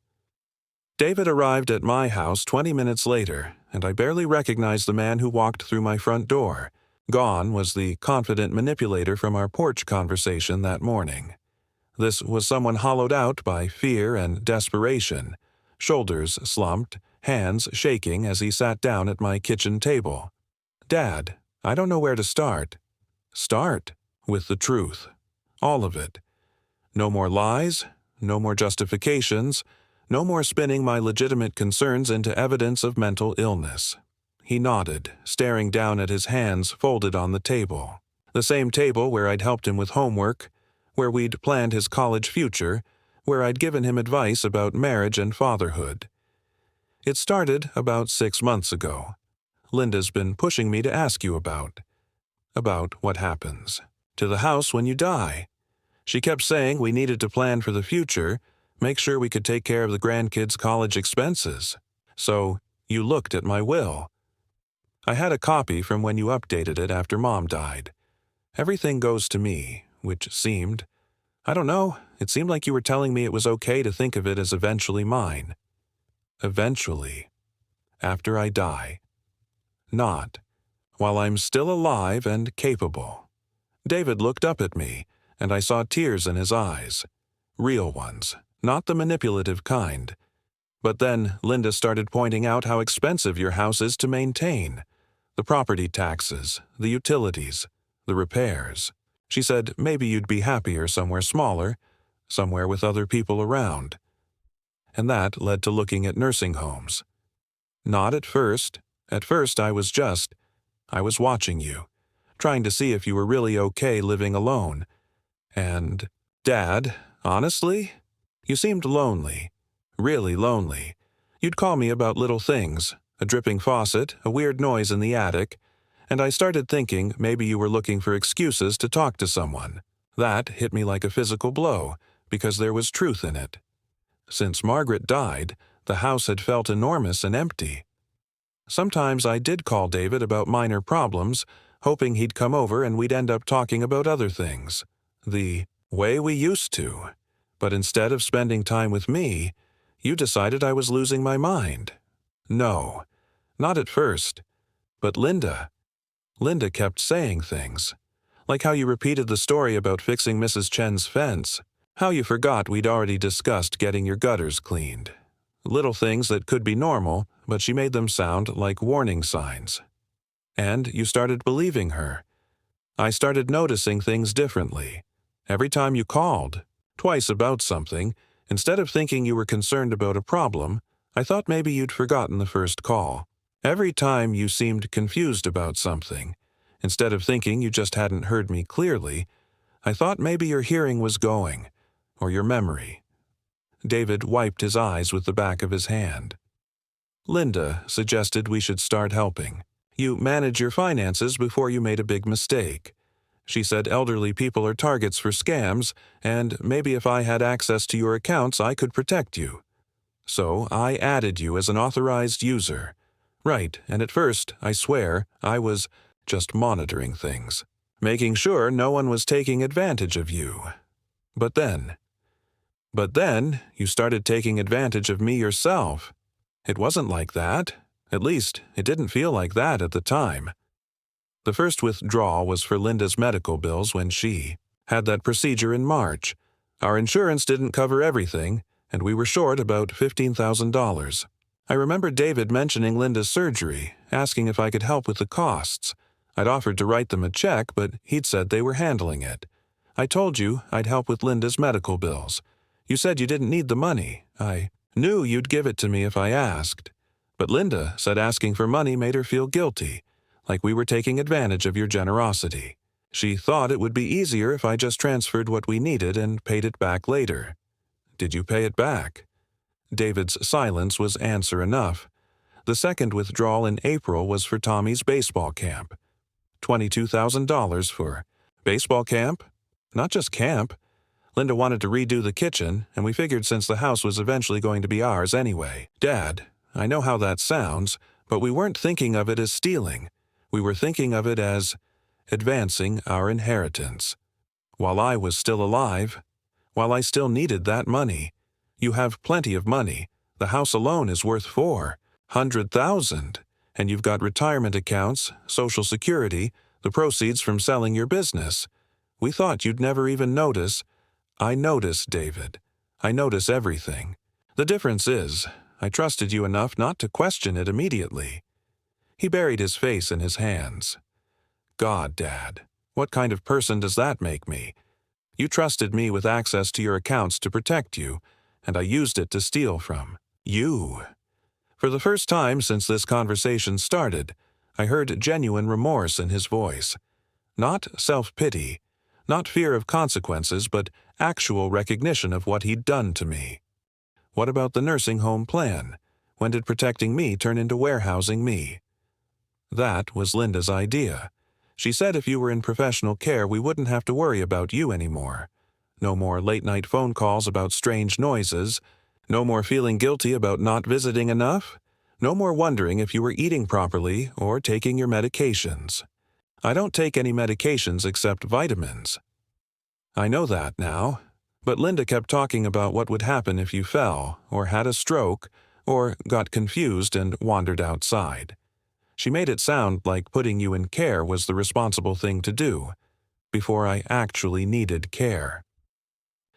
David arrived at my house 20 minutes later, and I barely recognized the man who walked through my front door. Gone was the confident manipulator from our porch conversation that morning. This was someone hollowed out by fear and desperation, shoulders slumped, hands shaking as he sat down at my kitchen table. "Dad, I don't know where to start." "Start with the truth. All of it. No more lies, no more justifications, no more spinning my legitimate concerns into evidence of mental illness." He nodded, staring down at his hands folded on the table. The same table where I'd helped him with homework, where we'd planned his college future, where I'd given him advice about marriage and fatherhood. "It started about 6 months ago. Linda's been pushing me to ask you about what happens to the house when you die. She kept saying we needed to plan for the future, make sure we could take care of the grandkids' college expenses. So you looked at my will. I had a copy from when you updated it after Mom died. Everything goes to me, which seemed, I don't know, it seemed like you were telling me it was okay to think of it as eventually mine. Eventually. After I die. Not while I'm still alive and capable." David looked up at me, and I saw tears in his eyes. Real ones, not the manipulative kind. But then Linda started pointing out how expensive your house is to maintain. The property taxes, the utilities, the repairs. She said maybe you'd be happier somewhere smaller, somewhere with other people around. And that led to looking at nursing homes. Not at first. At first I was watching you, trying to see if you were really okay living alone. And, Dad, honestly, you seemed lonely. Really lonely. You'd call me about little things, a dripping faucet, a weird noise in the attic, and I started thinking maybe you were looking for excuses to talk to someone. That hit me like a physical blow, because there was truth in it. Since Margaret died, the house had felt enormous and empty. Sometimes I did call David about minor problems, hoping he'd come over and we'd end up talking about other things. The way we used to. But instead of spending time with me, you decided I was losing my mind. No, not at first. But Linda kept saying things. Like how you repeated the story about fixing Mrs. Chen's fence. How you forgot we'd already discussed getting your gutters cleaned. Little things that could be normal, but she made them sound like warning signs. And you started believing her. I started noticing things differently. Every time you called, twice about something, instead of thinking you were concerned about a problem, I thought maybe you'd forgotten the first call. Every time you seemed confused about something, instead of thinking you just hadn't heard me clearly, I thought maybe your hearing was going, or your memory. David wiped his eyes with the back of his hand. Linda suggested we should start helping. You manage your finances before you made a big mistake. She said elderly people are targets for scams, and maybe if I had access to your accounts I could protect you. So I added you as an authorized user. Right, and at first, I swear, I was just monitoring things, making sure no one was taking advantage of you. But then you started taking advantage of me yourself. It wasn't like that. At least, it didn't feel like that at the time. The first withdrawal was for Linda's medical bills when she had that procedure in March. Our insurance didn't cover everything, and we were short about $15,000. I remember David mentioning Linda's surgery, asking if I could help with the costs. I'd offered to write them a check, but he'd said they were handling it. I told you I'd help with Linda's medical bills. You said you didn't need the money. I knew you'd give it to me if I asked. But Linda said asking for money made her feel guilty, like we were taking advantage of your generosity. She thought it would be easier if I just transferred what we needed and paid it back later. Did you pay it back? David's silence was answer enough. The second withdrawal in April was for Tommy's baseball camp. $22,000 for baseball camp? Not just camp. Linda wanted to redo the kitchen, and we figured since the house was eventually going to be ours anyway. Dad, I know how that sounds, but we weren't thinking of it as stealing. We were thinking of it as advancing our inheritance. While I was still alive, while I still needed that money. You have plenty of money. The house alone is worth $400,000, and you've got retirement accounts, Social Security, the proceeds from selling your business. We thought you'd never even notice. I notice, David. I notice everything. The difference is, I trusted you enough not to question it immediately. He buried his face in his hands. God, Dad, what kind of person does that make me? You trusted me with access to your accounts to protect you, and I used it to steal from you. For the first time since this conversation started, I heard genuine remorse in his voice. Not self-pity, not fear of consequences, but actual recognition of what he'd done to me. What about the nursing home plan? When did protecting me turn into warehousing me? That was Linda's idea. She said if you were in professional care, we wouldn't have to worry about you anymore. No more late-night phone calls about strange noises. No more feeling guilty about not visiting enough. No more wondering if you were eating properly or taking your medications. I don't take any medications except vitamins. I know that now, but Linda kept talking about what would happen if you fell, or had a stroke, or got confused and wandered outside. She made it sound like putting you in care was the responsible thing to do, before I actually needed care.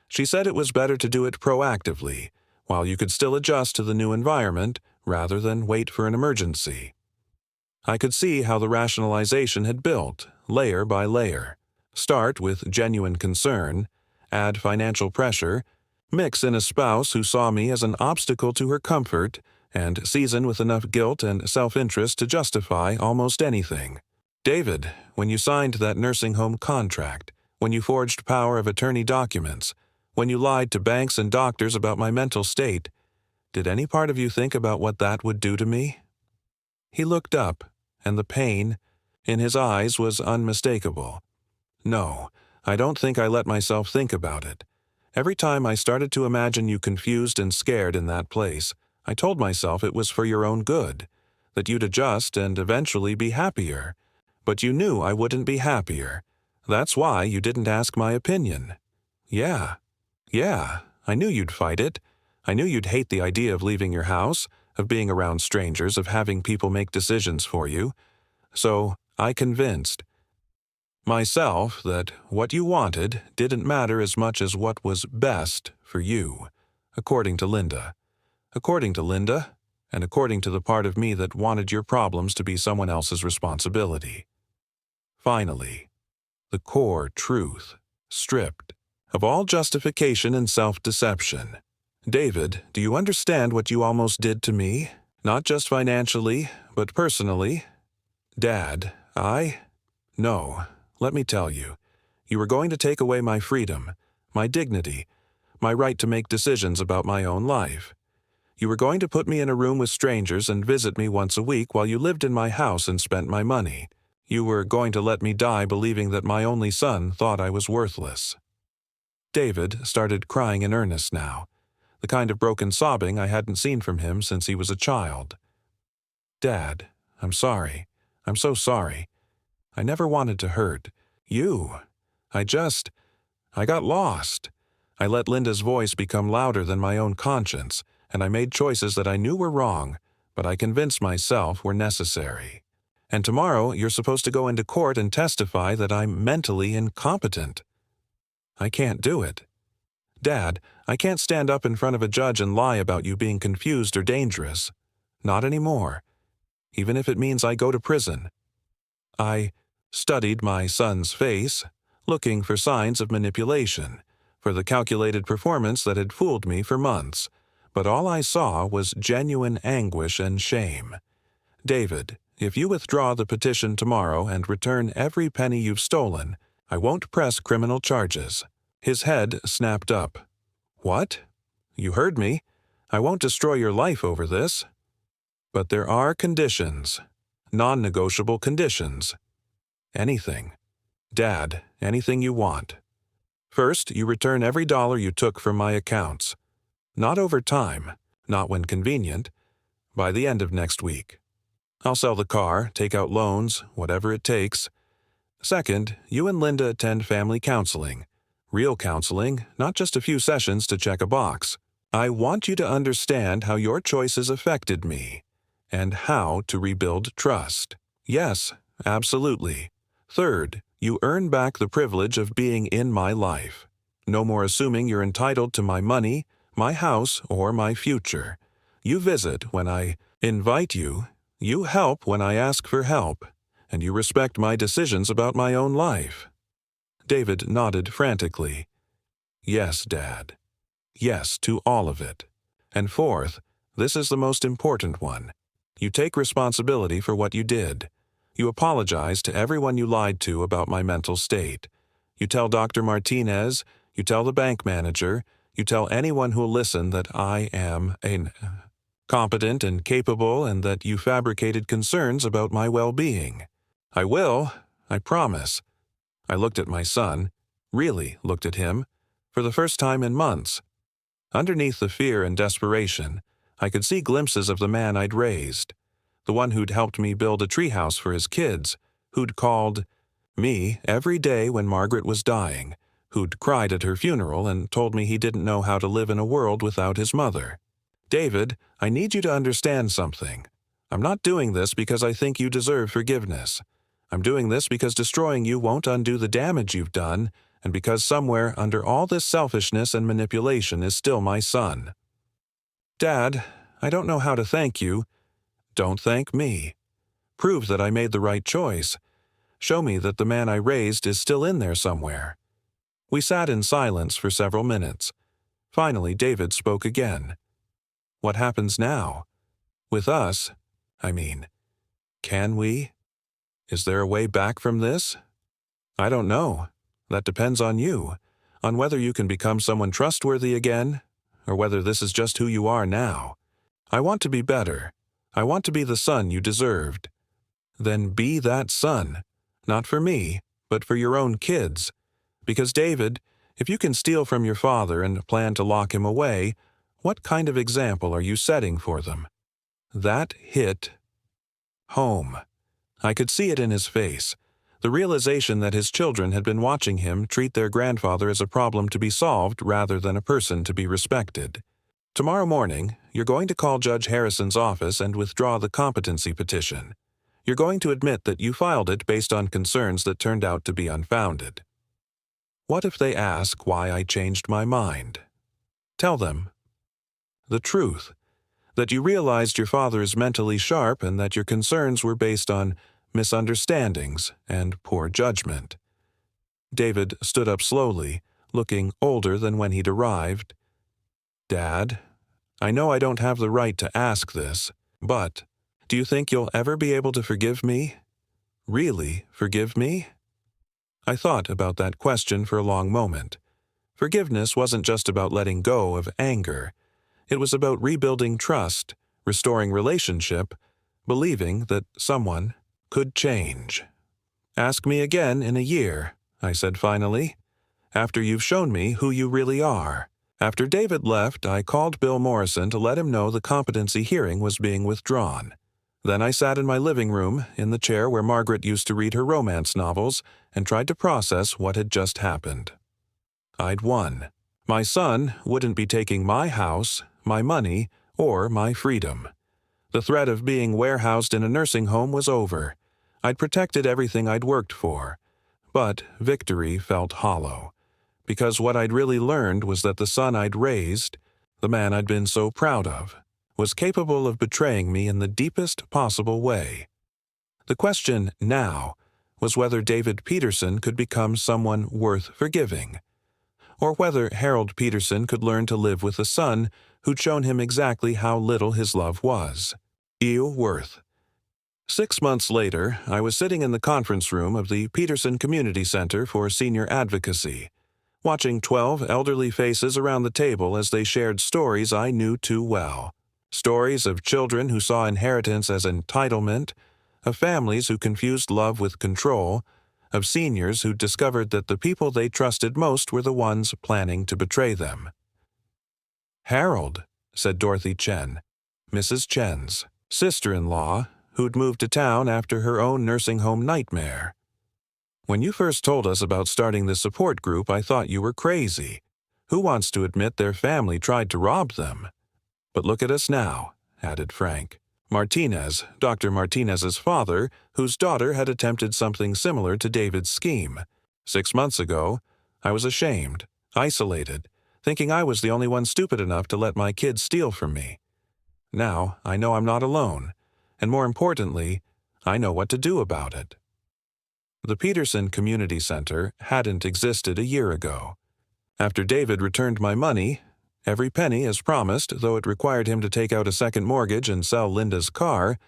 She said it was better to do it proactively, while you could still adjust to the new environment, rather than wait for an emergency. I could see how the rationalization had built, layer by layer. Start with genuine concern, add financial pressure, mix in a spouse who saw me as an obstacle to her comfort, and season with enough guilt and self-interest to justify almost anything. David, when you signed that nursing home contract, when you forged power of attorney documents, when you lied to banks and doctors about my mental state, did any part of you think about what that would do to me? He looked up, and the pain in his eyes was unmistakable. No, I don't think I let myself think about it. Every time I started to imagine you confused and scared in that place, I told myself it was for your own good, that you'd adjust and eventually be happier. But you knew I wouldn't be happier. That's why you didn't ask my opinion. Yeah, I knew you'd fight it. I knew you'd hate the idea of leaving your house, of being around strangers, of having people make decisions for you. So I convinced myself that what you wanted didn't matter as much as what was best for you, according to Linda. According to Linda, and according to the part of me that wanted your problems to be someone else's responsibility. Finally, the core truth, stripped of all justification and self-deception. David, do you understand what you almost did to me? Not just financially, but personally? Dad, No, let me tell you. You were going to take away my freedom, my dignity, my right to make decisions about my own life. You were going to put me in a room with strangers and visit me once a week while you lived in my house and spent my money. You were going to let me die believing that my only son thought I was worthless. David started crying in earnest now, the kind of broken sobbing I hadn't seen from him since he was a child. Dad, I'm sorry. I'm so sorry. I never wanted to hurt you. I got lost. I let Linda's voice become louder than my own conscience, and I made choices that I knew were wrong, but I convinced myself were necessary. And tomorrow you're supposed to go into court and testify that I'm mentally incompetent. I can't do it. Dad, I can't stand up in front of a judge and lie about you being confused or dangerous. Not anymore. Even if it means I go to prison. I studied my son's face, looking for signs of manipulation, for the calculated performance that had fooled me for months. But all I saw was genuine anguish and shame. David, if you withdraw the petition tomorrow and return every penny you've stolen, I won't press criminal charges. His head snapped up. What? You heard me. I won't destroy your life over this. But there are conditions. Non-negotiable conditions. Anything. Dad, anything you want. First, you return every dollar you took from my accounts. Not over time, not when convenient, by the end of next week. I'll sell the car, take out loans, whatever it takes. Second, you and Linda attend family counseling. Real counseling, not just a few sessions to check a box. I want you to understand how your choices affected me, and how to rebuild trust. Yes, absolutely. Third, you earn back the privilege of being in my life. No more assuming you're entitled to my money, my house, or my future. You visit when I invite you. You help when I ask for help, and you respect my decisions about my own life. David nodded frantically. Yes, Dad. Yes to all of it. And fourth, this is the most important one. You take responsibility for what you did. You apologize to everyone you lied to about my mental state. You tell Dr. Martinez, you tell the bank manager, you tell anyone who'll listen that I am competent and capable and that you fabricated concerns about my well-being. I will, I promise. I looked at my son, really looked at him, for the first time in months. Underneath the fear and desperation, I could see glimpses of the man I'd raised, the one who'd helped me build a treehouse for his kids, who'd called me every day when Margaret was dying, who'd cried at her funeral and told me he didn't know how to live in a world without his mother. David, I need you to understand something. I'm not doing this because I think you deserve forgiveness. I'm doing this because destroying you won't undo the damage you've done, and because somewhere under all this selfishness and manipulation is still my son. Dad, I don't know how to thank you. Don't thank me. Prove that I made the right choice. Show me that the man I raised is still in there somewhere. We sat in silence for several minutes. Finally, David spoke again. What happens now? With us, I mean. Can we? Is there a way back from this? I don't know. That depends on you, on whether you can become someone trustworthy again, or whether this is just who you are now. I want to be better. I want to be the son you deserved. Then be that son, not for me, but for your own kids. Because, David, if you can steal from your father and plan to lock him away, what kind of example are you setting for them? That hit home. I could see it in his face, the realization that his children had been watching him treat their grandfather as a problem to be solved rather than a person to be respected. Tomorrow morning, you're going to call Judge Harrison's office and withdraw the competency petition. You're going to admit that you filed it based on concerns that turned out to be unfounded. What if they ask why I changed my mind? Tell them the truth, that you realized your father is mentally sharp and that your concerns were based on misunderstandings and poor judgment. David stood up slowly, looking older than when he'd arrived. Dad, I know I don't have the right to ask this, but do you think you'll ever be able to forgive me? Really forgive me? I thought about that question for a long moment. Forgiveness wasn't just about letting go of anger. It was about rebuilding trust, restoring relationship, believing that someone could change. Ask me again in a year, I said finally, after you've shown me who you really are. After David left, I called Bill Morrison to let him know the competency hearing was being withdrawn. Then I sat in my living room, in the chair where Margaret used to read her romance novels, and tried to process what had just happened. I'd won. My son wouldn't be taking my house, my money, or my freedom. The threat of being warehoused in a nursing home was over. I'd protected everything I'd worked for. But victory felt hollow, because what I'd really learned was that the son I'd raised, the man I'd been so proud of, was capable of betraying me in the deepest possible way. The question now was whether David Peterson could become someone worth forgiving, or whether Harold Peterson could learn to live with a son who'd shown him exactly how little his love was. Worth. 6 months later, I was sitting in the conference room of the Peterson Community Center for Senior Advocacy. watching 12 elderly faces around the table as they shared stories I knew too well. Stories of children who saw inheritance as entitlement, of families who confused love with control, of seniors who discovered that the people they trusted most were the ones planning to betray them. "Harold," said Dorothy Chen, Mrs. Chen's sister-in-law, who'd moved to town after her own nursing home nightmare. "When you first told us about starting this support group, I thought you were crazy. Who wants to admit their family tried to rob them? But look at us now," added Frank Martinez, Dr. Martinez's father, whose daughter had attempted something similar to David's scheme. 6 months ago, I was ashamed, isolated, thinking I was the only one stupid enough to let my kids steal from me. Now, I know I'm not alone, and more importantly, I know what to do about it. The Peterson Community Center hadn't existed a year ago. After David returned my money, every penny as promised, though it required him to take out a second mortgage and sell Linda's car,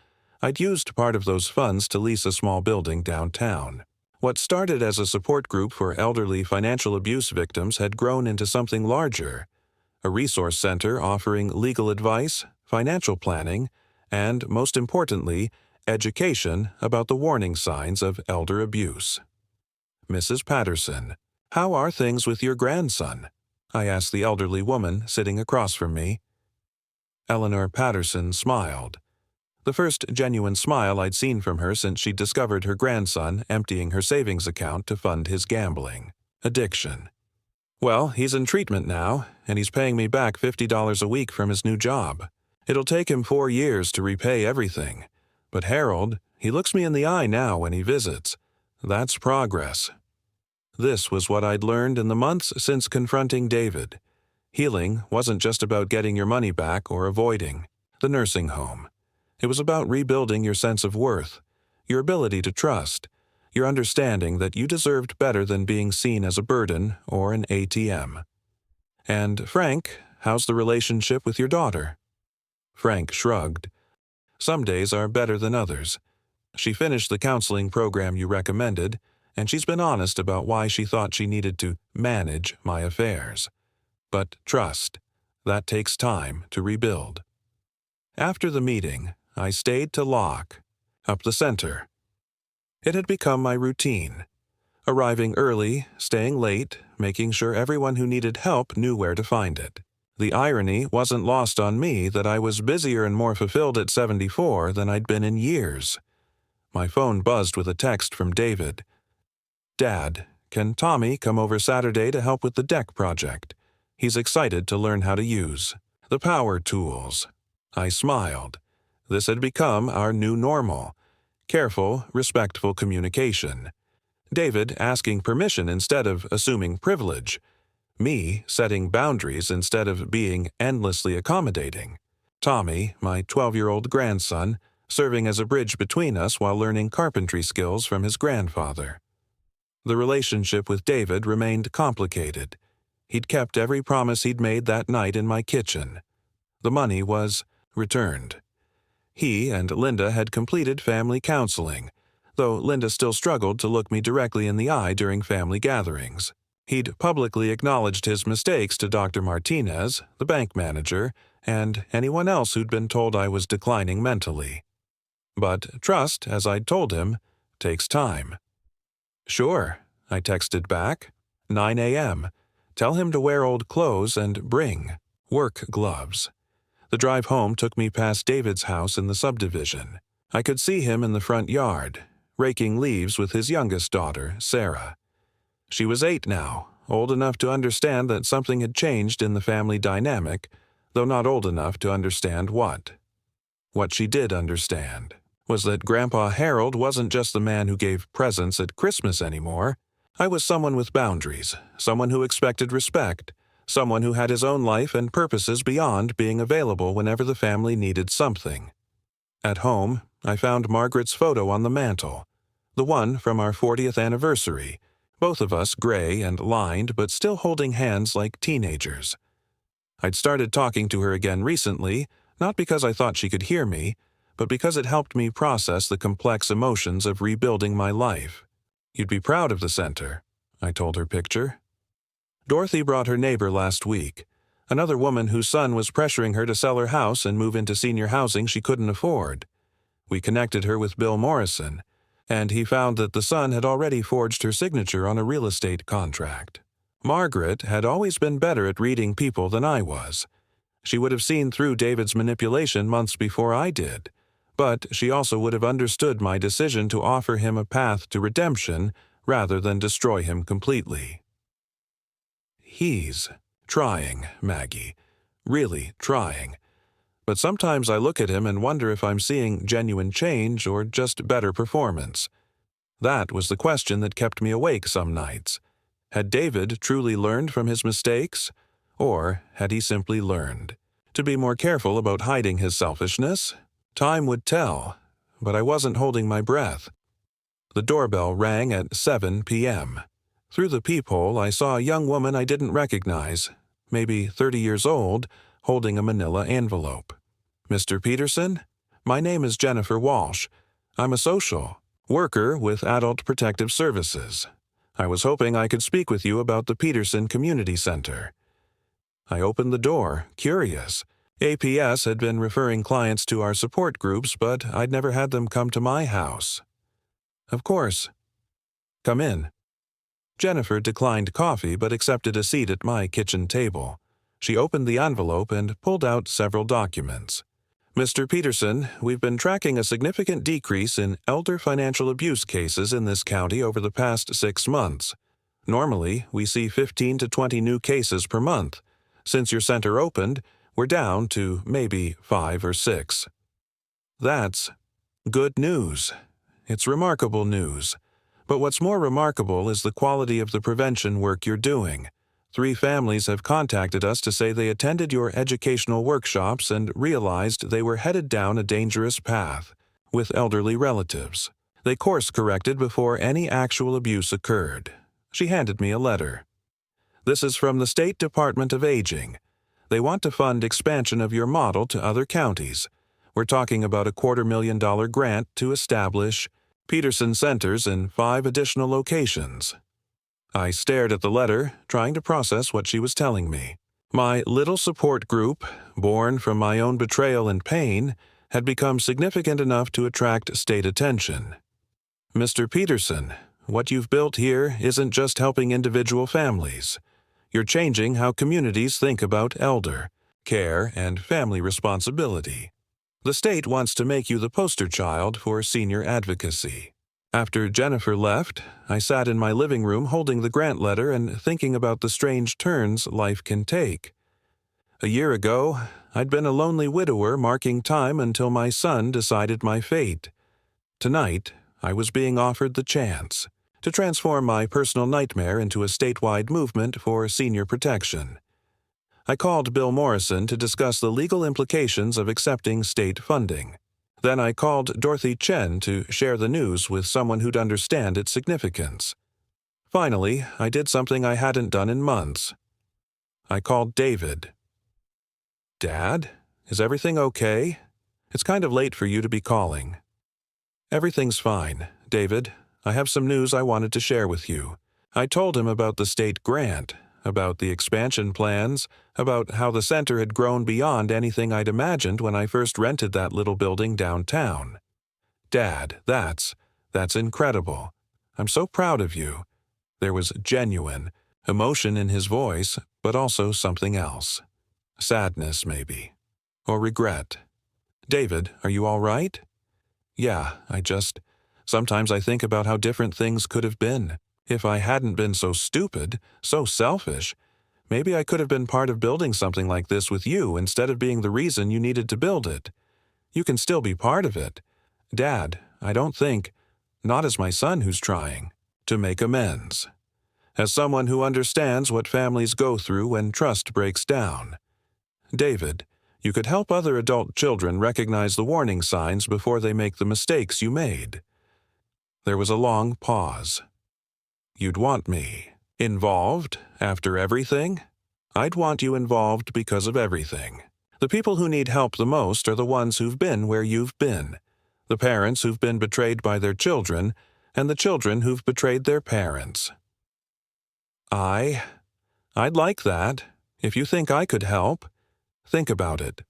I'd used part of those funds to lease a small building downtown. What started as a support group for elderly financial abuse victims had grown into something larger, a resource center offering legal advice, financial planning, and, most importantly, education about the warning signs of elder abuse. "Mrs. Peterson, how are things with your grandson?" I asked the elderly woman sitting across from me. Eleanor Peterson smiled. The first genuine smile I'd seen from her since she'd discovered her grandson emptying her savings account to fund his gambling addiction. "Well, he's in treatment now, and he's paying me back $50 a week from his new job. It'll take him 4 years to repay everything. But Harold, he looks me in the eye now when he visits. That's progress." This was what I'd learned in the months since confronting David. Healing wasn't just about getting your money back or avoiding the nursing home. It was about rebuilding your sense of worth, your ability to trust, your understanding that you deserved better than being seen as a burden or an ATM. "And Frank, how's the relationship with your daughter?" Frank shrugged. "Some days are better than others. She finished the counseling program you recommended, and she's been honest about why she thought she needed to manage my affairs. But trust, that takes time to rebuild." After the meeting, I stayed to lock up the center. It had become my routine, arriving early, staying late, making sure everyone who needed help knew where to find it. The irony wasn't lost on me that I was busier and more fulfilled at 74 than I'd been in years. My phone buzzed with a text from David. "Dad, can Tommy come over Saturday to help with the deck project? He's excited to learn how to use the power tools." I smiled. This had become our new normal. Careful, respectful communication. David asking permission instead of assuming privilege. Me setting boundaries instead of being endlessly accommodating. Tommy, my 12-year-old grandson, serving as a bridge between us while learning carpentry skills from his grandfather. The relationship with David remained complicated. He'd kept every promise he'd made that night in my kitchen. The money was returned. He and Linda had completed family counseling, though Linda still struggled to look me directly in the eye during family gatherings. He'd publicly acknowledged his mistakes to Dr. Martinez, the bank manager, and anyone else who'd been told I was declining mentally. But trust, as I'd told him, takes time. "Sure," I texted back. 9 a.m. Tell him to wear old clothes and bring work gloves. The drive home took me past David's house in the subdivision. I could see him in the front yard, raking leaves with his youngest daughter, Sarah. She was 8 now, old enough to understand that something had changed in the family dynamic, though not old enough to understand what. What she did understand was that Grandpa Harold wasn't just the man who gave presents at Christmas anymore. I was someone with boundaries, someone who expected respect, someone who had his own life and purposes beyond being available whenever the family needed something. At home, I found Margaret's photo on the mantel, the one from our 40th anniversary, both of us gray and lined but still holding hands like teenagers. I'd started talking to her again recently, not because I thought she could hear me, but because it helped me process the complex emotions of rebuilding my life. "You'd be proud of the center," I told her picture. Dorothy brought her neighbor last week, another woman whose son was pressuring her to sell her house and move into senior housing she couldn't afford. We connected her with Bill Morrison, and he found that the son had already forged her signature on a real estate contract. Margaret had always been better at reading people than I was. She would have seen through David's manipulation months before I did, but she also would have understood my decision to offer him a path to redemption rather than destroy him completely. He's trying, Maggie. Really trying. But sometimes I look at him and wonder if I'm seeing genuine change or just better performance. That was the question that kept me awake some nights. Had David truly learned from his mistakes? Or had he simply learned to be more careful about hiding his selfishness? Time would tell, but I wasn't holding my breath. The doorbell rang at 7 p.m. Through the peephole, I saw a young woman I didn't recognize, maybe 30 years old, holding a manila envelope. "Mr. Peterson? My name is Jennifer Walsh. I'm a social worker with Adult Protective Services. I was hoping I could speak with you about the Peterson Community Center." I opened the door, curious. APS had been referring clients to our support groups, but I'd never had them come to my house. "Of course. Come in." Jennifer declined coffee but accepted a seat at my kitchen table. She opened the envelope and pulled out several documents. "Mr. Peterson, we've been tracking a significant decrease in elder financial abuse cases in this county over the past 6 months. Normally, we see 15 to 20 new cases per month. Since your center opened, we're down to maybe 5 or 6. That's good news. It's remarkable news. But what's more remarkable is the quality of the prevention work you're doing. 3 families have contacted us to say they attended your educational workshops and realized they were headed down a dangerous path with elderly relatives. They course-corrected before any actual abuse occurred. She handed me a letter. "This is from the State Department of Aging. They want to fund expansion of your model to other counties. We're talking about a $250,000 grant to establish Peterson centers in 5 additional locations." I stared at the letter, trying to process what she was telling me. My little support group, born from my own betrayal and pain, had become significant enough to attract state attention. "Mr. Peterson, what you've built here isn't just helping individual families. You're changing how communities think about elder care and family responsibility. The state wants to make you the poster child for senior advocacy." After Jennifer left, I sat in my living room holding the grant letter and thinking about the strange turns life can take. A year ago, I'd been a lonely widower marking time until my son decided my fate. Tonight, I was being offered the chance to transform my personal nightmare into a statewide movement for senior protection. I called Bill Morrison to discuss the legal implications of accepting state funding. Then I called Dorothy Chen to share the news with someone who'd understand its significance. Finally, I did something I hadn't done in months. I called David. "Dad, is everything okay? It's kind of late for you to be calling." "Everything's fine, David. I have some news I wanted to share with you." I told him about the state grant, about the expansion plans, about how the center had grown beyond anything I'd imagined when I first rented that little building downtown. "Dad, that's incredible. I'm so proud of you." There was genuine emotion in his voice, but also something else. Sadness, maybe. Or regret. "David, are you all right?" "Yeah, sometimes I think about how different things could have been. If I hadn't been so stupid, so selfish, maybe I could have been part of building something like this with you instead of being the reason you needed to build it. You can still be part of it. Dad, I don't think, not as my son who's trying, to make amends. As someone who understands what families go through when trust breaks down. David, you could help other adult children recognize the warning signs before they make the mistakes you made." There was a long pause. "You'd want me involved after everything?" "I'd want you involved because of everything. The people who need help the most are the ones who've been where you've been. The parents who've been betrayed by their children, and the children who've betrayed their parents." I I'd like that. If you think I could help, think about it.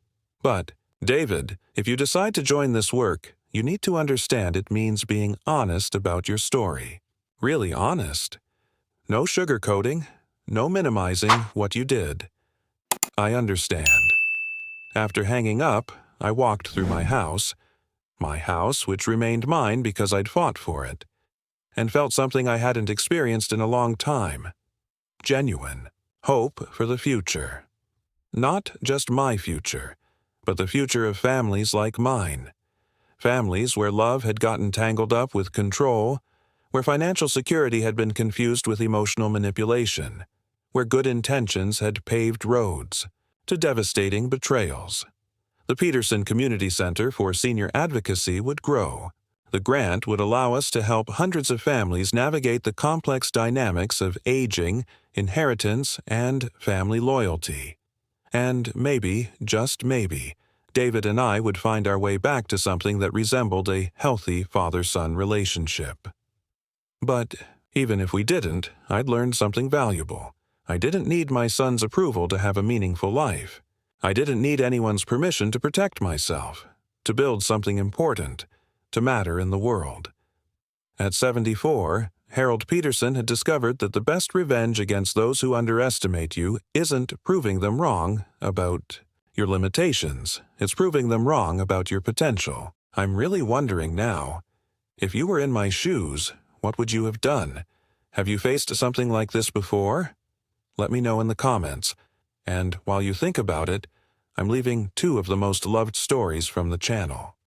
But, David, if you decide to join this work, you need to understand it means being honest about your story. Really honest. No sugarcoating, no minimizing what you did. I understand. After hanging up, I walked through my house which remained mine because I'd fought for it, and felt something I hadn't experienced in a long time. Genuine. Hope for the future. Not just my future, but the future of families like mine. Families where love had gotten tangled up with control, where financial security had been confused with emotional manipulation, where good intentions had paved roads to devastating betrayals. The Peterson Community Center for Senior Advocacy would grow. The grant would allow us to help hundreds of families navigate the complex dynamics of aging, inheritance, and family loyalty. And maybe, just maybe, David and I would find our way back to something that resembled a healthy father-son relationship. But even if we didn't, I'd learned something valuable. I didn't need my son's approval to have a meaningful life. I didn't need anyone's permission to protect myself, to build something important, to matter in the world. At 74, Harold Peterson had discovered that the best revenge against those who underestimate you isn't proving them wrong about your limitations. It's proving them wrong about your potential. I'm really wondering now, if you were in my shoes, what would you have done? Have you faced something like this before? Let me know in the comments. And while you think about it, I'm leaving 2 of the most loved stories from the channel.